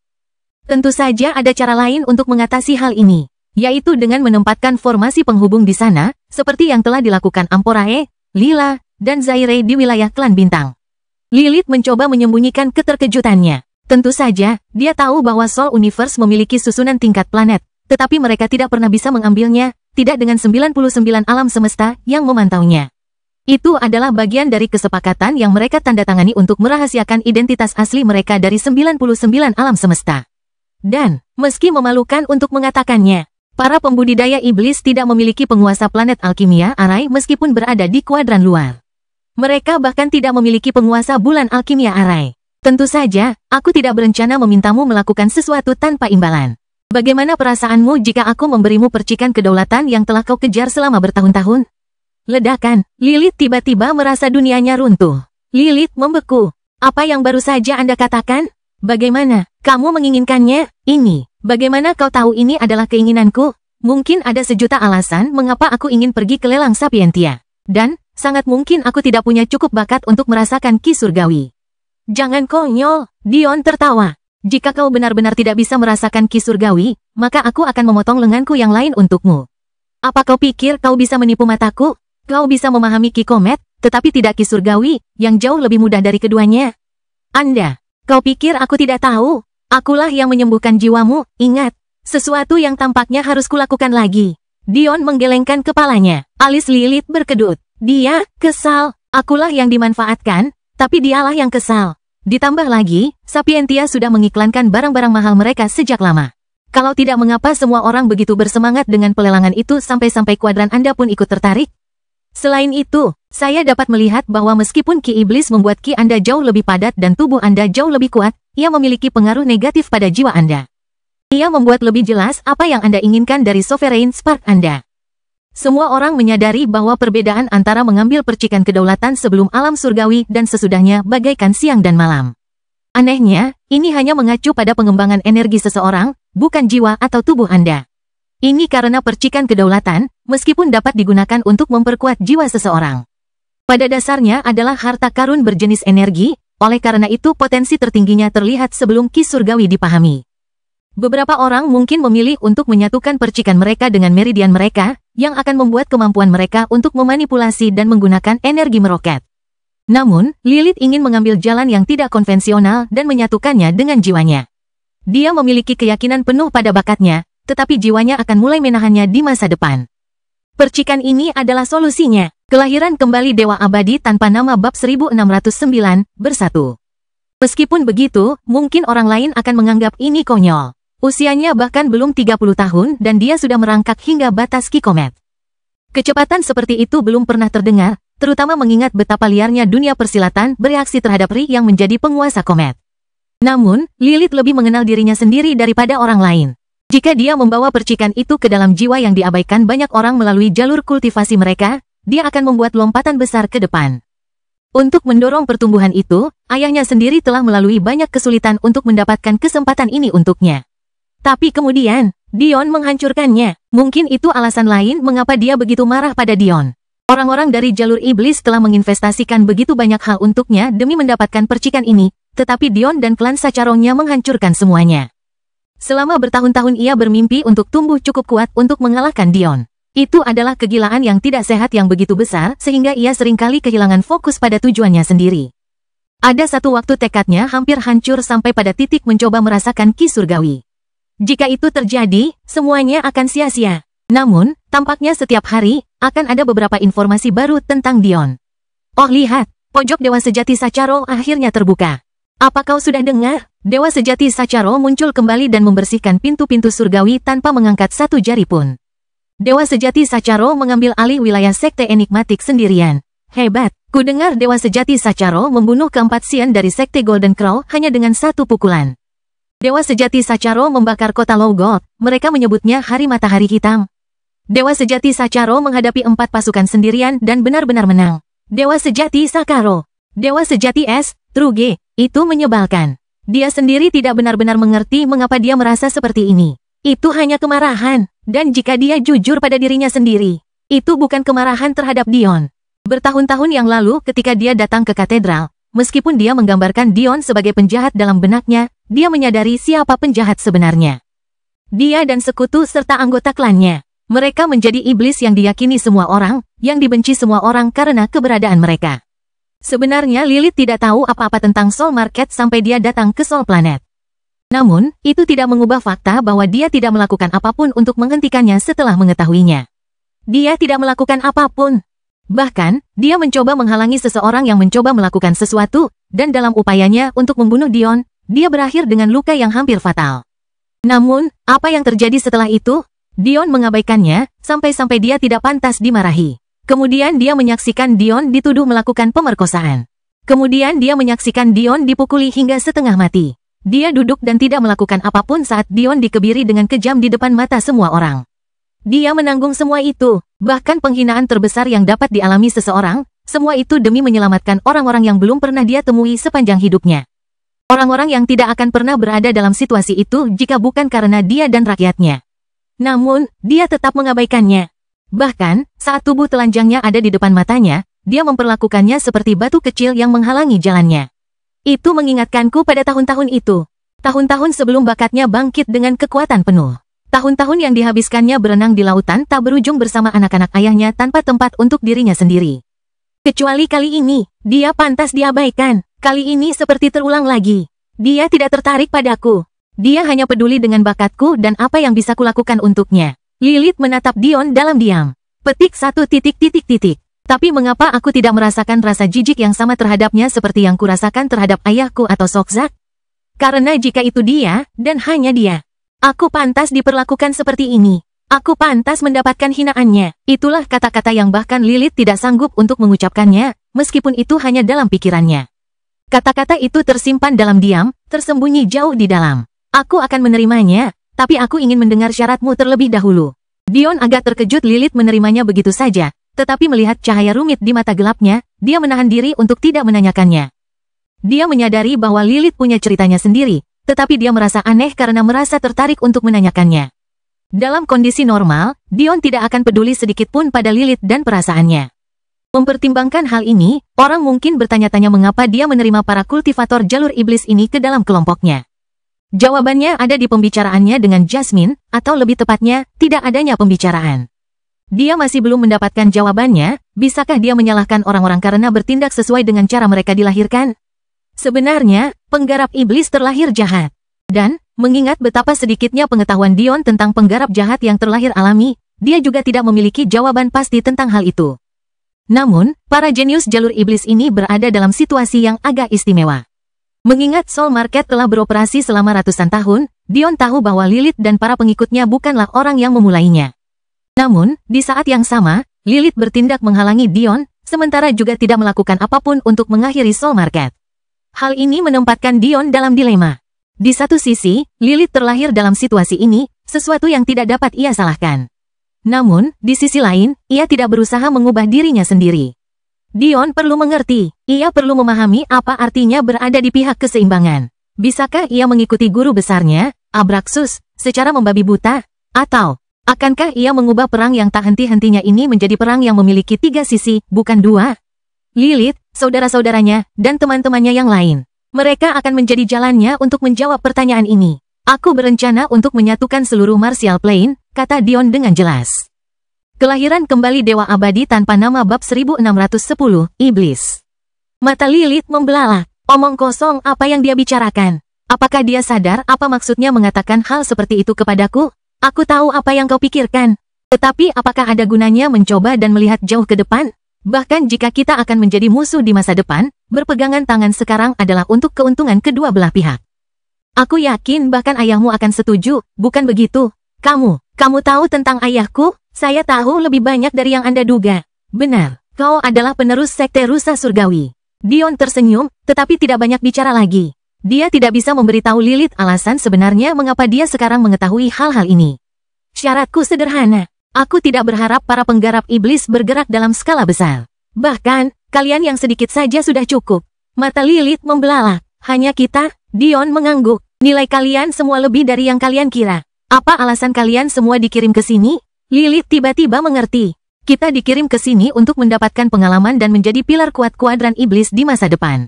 Tentu saja ada cara lain untuk mengatasi hal ini, yaitu dengan menempatkan formasi penghubung di sana, seperti yang telah dilakukan Amporae, Lila, dan Zaire di wilayah klan bintang. Lilith mencoba menyembunyikan keterkejutannya. Tentu saja, dia tahu bahwa Soul Universe memiliki susunan tingkat planet, tetapi mereka tidak pernah bisa mengambilnya, tidak dengan 99 alam semesta yang memantaunya. Itu adalah bagian dari kesepakatan yang mereka tandatangani untuk merahasiakan identitas asli mereka dari 99 alam semesta. Dan, meski memalukan untuk mengatakannya, para pembudidaya iblis tidak memiliki penguasa planet Alkimia Arai meskipun berada di kuadran luar. Mereka bahkan tidak memiliki penguasa bulan Alkimia Arai. Tentu saja, aku tidak berencana memintamu melakukan sesuatu tanpa imbalan. Bagaimana perasaanmu jika aku memberimu percikan kedaulatan yang telah kau kejar selama bertahun-tahun? Ledakan, Lilith tiba-tiba merasa dunianya runtuh. Lilith membeku. Apa yang baru saja Anda katakan? Bagaimana? Kamu menginginkannya? Ini. Bagaimana kau tahu ini adalah keinginanku? Mungkin ada sejuta alasan mengapa aku ingin pergi ke lelang Sapientia. Dan, sangat mungkin aku tidak punya cukup bakat untuk merasakan ki surgawi. Jangan konyol, Dion tertawa. Jika kau benar-benar tidak bisa merasakan ki surgawi, maka aku akan memotong lenganku yang lain untukmu. Apa kau pikir kau bisa menipu mataku? Kau bisa memahami ki komet, tetapi tidak ki surgawi, yang jauh lebih mudah dari keduanya. Anda, kau pikir aku tidak tahu? Akulah yang menyembuhkan jiwamu, ingat. Sesuatu yang tampaknya harus kulakukan lagi. Dion menggelengkan kepalanya. Alis Lilith berkedut. Dia, kesal. Akulah yang dimanfaatkan, tapi dialah yang kesal. Ditambah lagi, Sapientia sudah mengiklankan barang-barang mahal mereka sejak lama. Kalau tidak, mengapa semua orang begitu bersemangat dengan pelelangan itu sampai-sampai kuadran Anda pun ikut tertarik? Selain itu, saya dapat melihat bahwa meskipun ki iblis membuat ki Anda jauh lebih padat dan tubuh Anda jauh lebih kuat, ia memiliki pengaruh negatif pada jiwa Anda. Ia membuat lebih jelas apa yang Anda inginkan dari Sovereign Spark Anda. Semua orang menyadari bahwa perbedaan antara mengambil percikan kedaulatan sebelum alam surgawi dan sesudahnya bagaikan siang dan malam. Anehnya, ini hanya mengacu pada pengembangan energi seseorang, bukan jiwa atau tubuh Anda. Ini karena percikan kedaulatan, meskipun dapat digunakan untuk memperkuat jiwa seseorang, pada dasarnya adalah harta karun berjenis energi, oleh karena itu potensi tertingginya terlihat sebelum ki surgawi dipahami. Beberapa orang mungkin memilih untuk menyatukan percikan mereka dengan meridian mereka, yang akan membuat kemampuan mereka untuk memanipulasi dan menggunakan energi meroket. Namun, Lilith ingin mengambil jalan yang tidak konvensional dan menyatukannya dengan jiwanya. Dia memiliki keyakinan penuh pada bakatnya, tetapi jiwanya akan mulai menahannya di masa depan. Percikan ini adalah solusinya. Kelahiran kembali Dewa Abadi tanpa nama bab 1609, bersatu. Meskipun begitu, mungkin orang lain akan menganggap ini konyol. Usianya bahkan belum 30 tahun dan dia sudah merangkak hingga batas ki komet. Kecepatan seperti itu belum pernah terdengar, terutama mengingat betapa liarnya dunia persilatan bereaksi terhadap Ri yang menjadi penguasa komet. Namun, Lilith lebih mengenal dirinya sendiri daripada orang lain. Jika dia membawa percikan itu ke dalam jiwa yang diabaikan banyak orang melalui jalur kultivasi mereka, dia akan membuat lompatan besar ke depan. Untuk mendorong pertumbuhan itu, ayahnya sendiri telah melalui banyak kesulitan untuk mendapatkan kesempatan ini untuknya. Tapi kemudian, Dion menghancurkannya. Mungkin itu alasan lain mengapa dia begitu marah pada Dion. Orang-orang dari jalur iblis telah menginvestasikan begitu banyak hal untuknya demi mendapatkan percikan ini, tetapi Dion dan klan Sacharonnya menghancurkan semuanya. Selama bertahun-tahun ia bermimpi untuk tumbuh cukup kuat untuk mengalahkan Dion. Itu adalah kegilaan yang tidak sehat yang begitu besar sehingga ia seringkali kehilangan fokus pada tujuannya sendiri. Ada satu waktu tekadnya hampir hancur sampai pada titik mencoba merasakan ki surgawi. Jika itu terjadi, semuanya akan sia-sia. Namun, tampaknya setiap hari, akan ada beberapa informasi baru tentang Dion. Oh lihat, pojok Dewa Sejati Sacharo akhirnya terbuka. Apa kau sudah dengar? Dewa Sejati Sacharo muncul kembali dan membersihkan pintu-pintu surgawi tanpa mengangkat satu jari pun. Dewa Sejati Sacharo mengambil alih wilayah sekte enigmatik sendirian. Hebat, ku dengar Dewa Sejati Sacharo membunuh keempat Sien dari sekte Golden Crow hanya dengan satu pukulan. Dewa sejati Sacharo membakar kota Low Gold, mereka menyebutnya Hari Matahari Hitam. Dewa sejati Sacharo menghadapi 4 pasukan sendirian dan benar-benar menang. Dewa sejati Sakaro. Dewa sejati S, Truge, itu menyebalkan. Dia sendiri tidak benar-benar mengerti mengapa dia merasa seperti ini. Itu hanya kemarahan, dan jika dia jujur pada dirinya sendiri, itu bukan kemarahan terhadap Dion. Bertahun-tahun yang lalu ketika dia datang ke katedral, meskipun dia menggambarkan Dion sebagai penjahat dalam benaknya, dia menyadari siapa penjahat sebenarnya. Dia dan sekutu serta anggota klannya. Mereka menjadi iblis yang diyakini semua orang, yang dibenci semua orang karena keberadaan mereka. Sebenarnya Lilith tidak tahu apa-apa tentang Soul Market sampai dia datang ke Soul Planet. Namun, itu tidak mengubah fakta bahwa dia tidak melakukan apapun untuk menghentikannya setelah mengetahuinya. Dia tidak melakukan apapun. Bahkan, dia mencoba menghalangi seseorang yang mencoba melakukan sesuatu, dan dalam upayanya untuk membunuh Dion, dia berakhir dengan luka yang hampir fatal. Namun, apa yang terjadi setelah itu? Dion mengabaikannya, sampai-sampai dia tidak pantas dimarahi. Kemudian dia menyaksikan Dion dituduh melakukan pemerkosaan. Kemudian dia menyaksikan Dion dipukuli hingga setengah mati. Dia duduk dan tidak melakukan apapun saat Dion dikebiri dengan kejam di depan mata semua orang. Dia menanggung semua itu, bahkan penghinaan terbesar yang dapat dialami seseorang, semua itu demi menyelamatkan orang-orang yang belum pernah dia temui sepanjang hidupnya. Orang-orang yang tidak akan pernah berada dalam situasi itu jika bukan karena dia dan rakyatnya. Namun, dia tetap mengabaikannya. Bahkan, saat tubuh telanjangnya ada di depan matanya, dia memperlakukannya seperti batu kecil yang menghalangi jalannya. Itu mengingatkanku pada tahun-tahun itu. Tahun-tahun sebelum bakatnya bangkit dengan kekuatan penuh. Tahun-tahun yang dihabiskannya berenang di lautan tak berujung bersama anak-anak ayahnya tanpa tempat untuk dirinya sendiri. Kecuali kali ini, dia pantas diabaikan. Kali ini seperti terulang lagi. Dia tidak tertarik padaku. Dia hanya peduli dengan bakatku dan apa yang bisa kulakukan untuknya. Lilith menatap Dion dalam diam. Petik 1. Tapi mengapa aku tidak merasakan rasa jijik yang sama terhadapnya seperti yang kurasakan terhadap ayahku atau Sokzak? Karena jika itu dia, dan hanya dia, aku pantas diperlakukan seperti ini. Aku pantas mendapatkan hinaannya. Itulah kata-kata yang bahkan Lilith tidak sanggup untuk mengucapkannya, meskipun itu hanya dalam pikirannya. Kata-kata itu tersimpan dalam diam, tersembunyi jauh di dalam. Aku akan menerimanya, tapi aku ingin mendengar syaratmu terlebih dahulu. Dion agak terkejut Lilith menerimanya begitu saja. Tetapi melihat cahaya rumit di mata gelapnya, dia menahan diri untuk tidak menanyakannya. Dia menyadari bahwa Lilith punya ceritanya sendiri, tetapi dia merasa aneh karena merasa tertarik untuk menanyakannya. Dalam kondisi normal, Dion tidak akan peduli sedikit pun pada Lilith dan perasaannya. Mempertimbangkan hal ini, orang mungkin bertanya-tanya mengapa dia menerima para kultivator jalur iblis ini ke dalam kelompoknya. Jawabannya ada di pembicaraannya dengan Jasmine, atau lebih tepatnya, tidak adanya pembicaraan. Dia masih belum mendapatkan jawabannya, bisakah dia menyalahkan orang-orang karena bertindak sesuai dengan cara mereka dilahirkan? Sebenarnya, penggarap iblis terlahir jahat. Dan, mengingat betapa sedikitnya pengetahuan Dion tentang penggarap jahat yang terlahir alami, dia juga tidak memiliki jawaban pasti tentang hal itu. Namun, para jenius jalur iblis ini berada dalam situasi yang agak istimewa. Mengingat Soul Market telah beroperasi selama ratusan tahun, Dion tahu bahwa Lilith dan para pengikutnya bukanlah orang yang memulainya. Namun, di saat yang sama, Lilith bertindak menghalangi Dion, sementara juga tidak melakukan apapun untuk mengakhiri Soul Market. Hal ini menempatkan Dion dalam dilema. Di satu sisi, Lilith terlahir dalam situasi ini, sesuatu yang tidak dapat ia salahkan. Namun, di sisi lain, ia tidak berusaha mengubah dirinya sendiri. Dion perlu mengerti, ia perlu memahami apa artinya berada di pihak keseimbangan. Bisakah ia mengikuti guru besarnya, Abraxas, secara membabi buta? Atau akankah ia mengubah perang yang tak henti-hentinya ini menjadi perang yang memiliki 3 sisi, bukan 2? Lilith, saudara-saudaranya, dan teman-temannya yang lain. Mereka akan menjadi jalannya untuk menjawab pertanyaan ini. Aku berencana untuk menyatukan seluruh Martial Plane, kata Dion dengan jelas. Kelahiran kembali Dewa Abadi tanpa nama bab 1610, Iblis. Mata Lilith membelalak. Omong kosong apa yang dia bicarakan. Apakah dia sadar apa maksudnya mengatakan hal seperti itu kepadaku? Aku tahu apa yang kau pikirkan. Tetapi apakah ada gunanya mencoba dan melihat jauh ke depan? Bahkan jika kita akan menjadi musuh di masa depan, berpegangan tangan sekarang adalah untuk keuntungan kedua belah pihak. Aku yakin bahkan ayahmu akan setuju, bukan begitu? Kamu tahu tentang ayahku? Saya tahu lebih banyak dari yang Anda duga. Benar, kau adalah penerus sekte rusa surgawi. Dion tersenyum, tetapi tidak banyak bicara lagi. Dia tidak bisa memberitahu Lilith alasan sebenarnya mengapa dia sekarang mengetahui hal-hal ini. Syaratku sederhana. Aku tidak berharap para penggarap iblis bergerak dalam skala besar. Bahkan, kalian yang sedikit saja sudah cukup. Mata Lilith membelalak. Hanya kita, Dion mengangguk. Nilai kalian semua lebih dari yang kalian kira. Apa alasan kalian semua dikirim ke sini? Lilith tiba-tiba mengerti. Kita dikirim ke sini untuk mendapatkan pengalaman dan menjadi pilar kuat kuadran iblis di masa depan.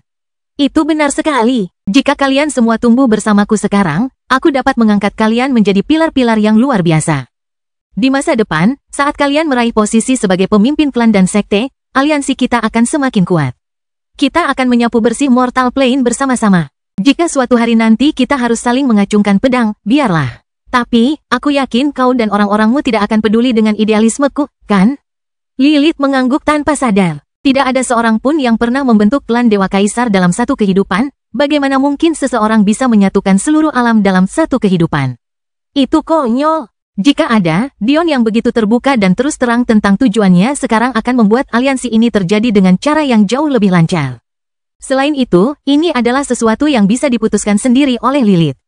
Itu benar sekali. Jika kalian semua tumbuh bersamaku sekarang, aku dapat mengangkat kalian menjadi pilar-pilar yang luar biasa. Di masa depan, saat kalian meraih posisi sebagai pemimpin klan dan sekte, aliansi kita akan semakin kuat. Kita akan menyapu bersih Mortal Plane bersama-sama. Jika suatu hari nanti kita harus saling mengacungkan pedang, biarlah. Tapi, aku yakin kau dan orang-orangmu tidak akan peduli dengan idealismeku, kan? Lilith mengangguk tanpa sadar. Tidak ada seorang pun yang pernah membentuk klan Dewa Kaisar dalam satu kehidupan, bagaimana mungkin seseorang bisa menyatukan seluruh alam dalam satu kehidupan? Itu konyol. Jika ada, Dion yang begitu terbuka dan terus terang tentang tujuannya sekarang akan membuat aliansi ini terjadi dengan cara yang jauh lebih lancar. Selain itu, ini adalah sesuatu yang bisa diputuskan sendiri oleh Lilith.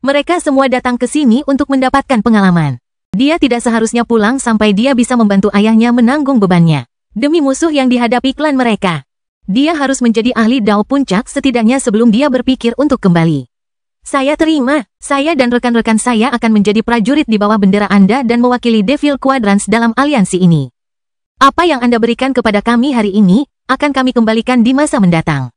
Mereka semua datang ke sini untuk mendapatkan pengalaman. Dia tidak seharusnya pulang sampai dia bisa membantu ayahnya menanggung bebannya. Demi musuh yang dihadapi klan mereka. Dia harus menjadi ahli Dao Puncak setidaknya sebelum dia berpikir untuk kembali. Saya terima. Saya dan rekan-rekan saya akan menjadi prajurit di bawah bendera Anda dan mewakili Devil Quadrants dalam aliansi ini. Apa yang Anda berikan kepada kami hari ini, akan kami kembalikan di masa mendatang.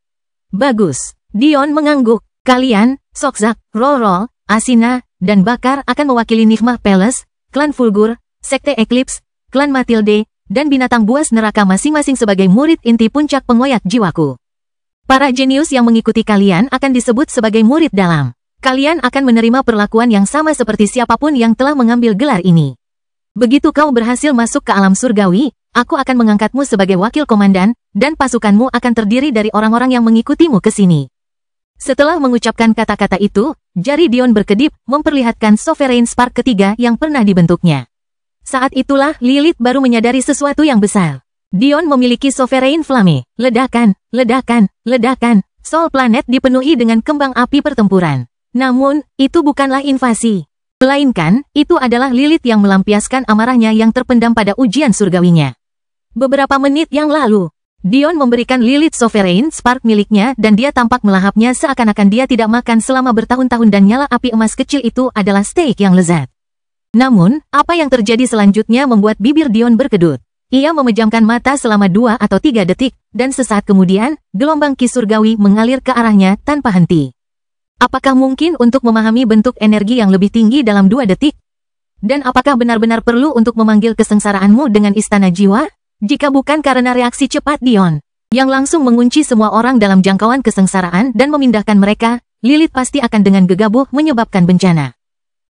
Bagus. Dion mengangguk. Kalian, Sokzak, Roro, Asina, dan Bakar akan mewakili Nigma Palace, klan Fulgur, Sekte Eclipse, klan Matilde, dan binatang buas neraka masing-masing sebagai murid inti puncak pengoyak jiwaku. Para jenius yang mengikuti kalian akan disebut sebagai murid dalam. Kalian akan menerima perlakuan yang sama seperti siapapun yang telah mengambil gelar ini. Begitu kau berhasil masuk ke alam surgawi, aku akan mengangkatmu sebagai wakil komandan, dan pasukanmu akan terdiri dari orang-orang yang mengikutimu ke sini. Setelah mengucapkan kata-kata itu, jari Dion berkedip, memperlihatkan Sovereign Spark ketiga yang pernah dibentuknya. Saat itulah Lilith baru menyadari sesuatu yang besar. Dion memiliki Sovereign Flame, ledakan, ledakan, ledakan. Sol planet dipenuhi dengan kembang api pertempuran. Namun, itu bukanlah invasi. Melainkan, itu adalah Lilith yang melampiaskan amarahnya yang terpendam pada ujian surgawinya. Beberapa menit yang lalu, Dion memberikan Lilith Sovereign Spark miliknya dan dia tampak melahapnya seakan-akan dia tidak makan selama bertahun-tahun dan nyala api emas kecil itu adalah steak yang lezat. Namun, apa yang terjadi selanjutnya membuat bibir Dion berkedut. Ia memejamkan mata selama 2 atau 3 detik, dan sesaat kemudian, gelombang ki surgawi mengalir ke arahnya tanpa henti. Apakah mungkin untuk memahami bentuk energi yang lebih tinggi dalam 2 detik? Dan apakah benar-benar perlu untuk memanggil kesengsaraanmu dengan istana jiwa? Jika bukan karena reaksi cepat Dion, yang langsung mengunci semua orang dalam jangkauan kesengsaraan dan memindahkan mereka, Lilith pasti akan dengan gegabah menyebabkan bencana.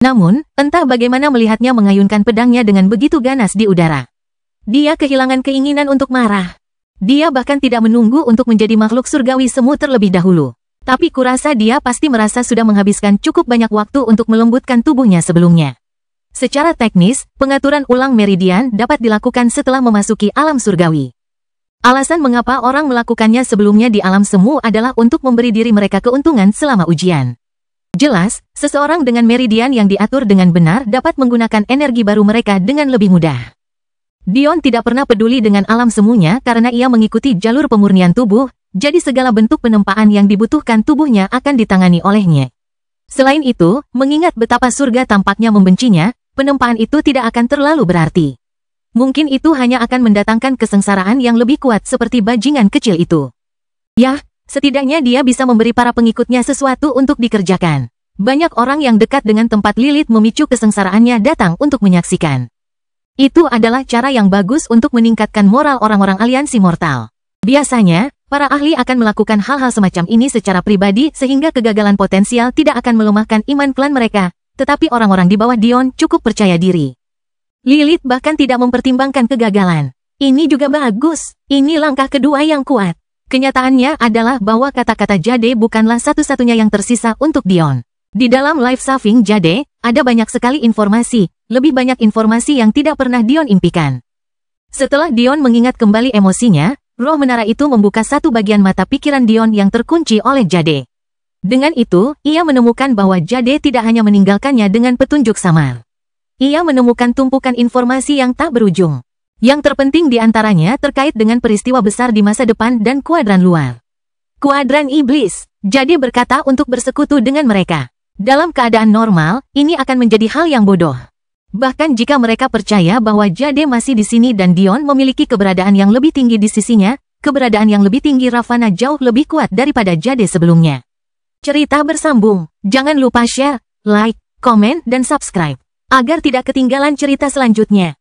Namun, entah bagaimana melihatnya mengayunkan pedangnya dengan begitu ganas di udara. Dia kehilangan keinginan untuk marah. Dia bahkan tidak menunggu untuk menjadi makhluk surgawi semu terlebih dahulu. Tapi kurasa dia pasti merasa sudah menghabiskan cukup banyak waktu untuk melembutkan tubuhnya sebelumnya. Secara teknis, pengaturan ulang meridian dapat dilakukan setelah memasuki alam surgawi. Alasan mengapa orang melakukannya sebelumnya di alam semu adalah untuk memberi diri mereka keuntungan selama ujian. Jelas, seseorang dengan meridian yang diatur dengan benar dapat menggunakan energi baru mereka dengan lebih mudah. Dion tidak pernah peduli dengan alam semuanya karena ia mengikuti jalur pemurnian tubuh, jadi segala bentuk penempaan yang dibutuhkan tubuhnya akan ditangani olehnya. Selain itu, mengingat betapa surga tampaknya membencinya, penempaan itu tidak akan terlalu berarti. Mungkin itu hanya akan mendatangkan kesengsaraan yang lebih kuat seperti bajingan kecil itu. Yah, setidaknya dia bisa memberi para pengikutnya sesuatu untuk dikerjakan. Banyak orang yang dekat dengan tempat Lilith memicu kesengsaraannya datang untuk menyaksikan. Itu adalah cara yang bagus untuk meningkatkan moral orang-orang aliansi mortal. Biasanya, para ahli akan melakukan hal-hal semacam ini secara pribadi sehingga kegagalan potensial tidak akan melemahkan iman klan mereka, tetapi orang-orang di bawah Dion cukup percaya diri. Lilith bahkan tidak mempertimbangkan kegagalan. Ini juga bagus. Ini langkah kedua yang kuat. Kenyataannya adalah bahwa kata-kata Jade bukanlah satu-satunya yang tersisa untuk Dion. Di dalam life saving Jade, ada banyak sekali informasi, lebih banyak informasi yang tidak pernah Dion impikan. Setelah Dion mengingat kembali emosinya, roh menara itu membuka satu bagian mata pikiran Dion yang terkunci oleh Jade. Dengan itu, ia menemukan bahwa Jade tidak hanya meninggalkannya dengan petunjuk samar. Ia menemukan tumpukan informasi yang tak berujung. Yang terpenting di antaranya terkait dengan peristiwa besar di masa depan dan kuadran luar. Kuadran iblis. Jade berkata untuk bersekutu dengan mereka. Dalam keadaan normal, ini akan menjadi hal yang bodoh. Bahkan jika mereka percaya bahwa Jade masih di sini dan Dion memiliki keberadaan yang lebih tinggi di sisinya, keberadaan yang lebih tinggi Ravana jauh lebih kuat daripada Jade sebelumnya. Cerita bersambung. Jangan lupa share, like, komen, dan subscribe agar tidak ketinggalan cerita selanjutnya.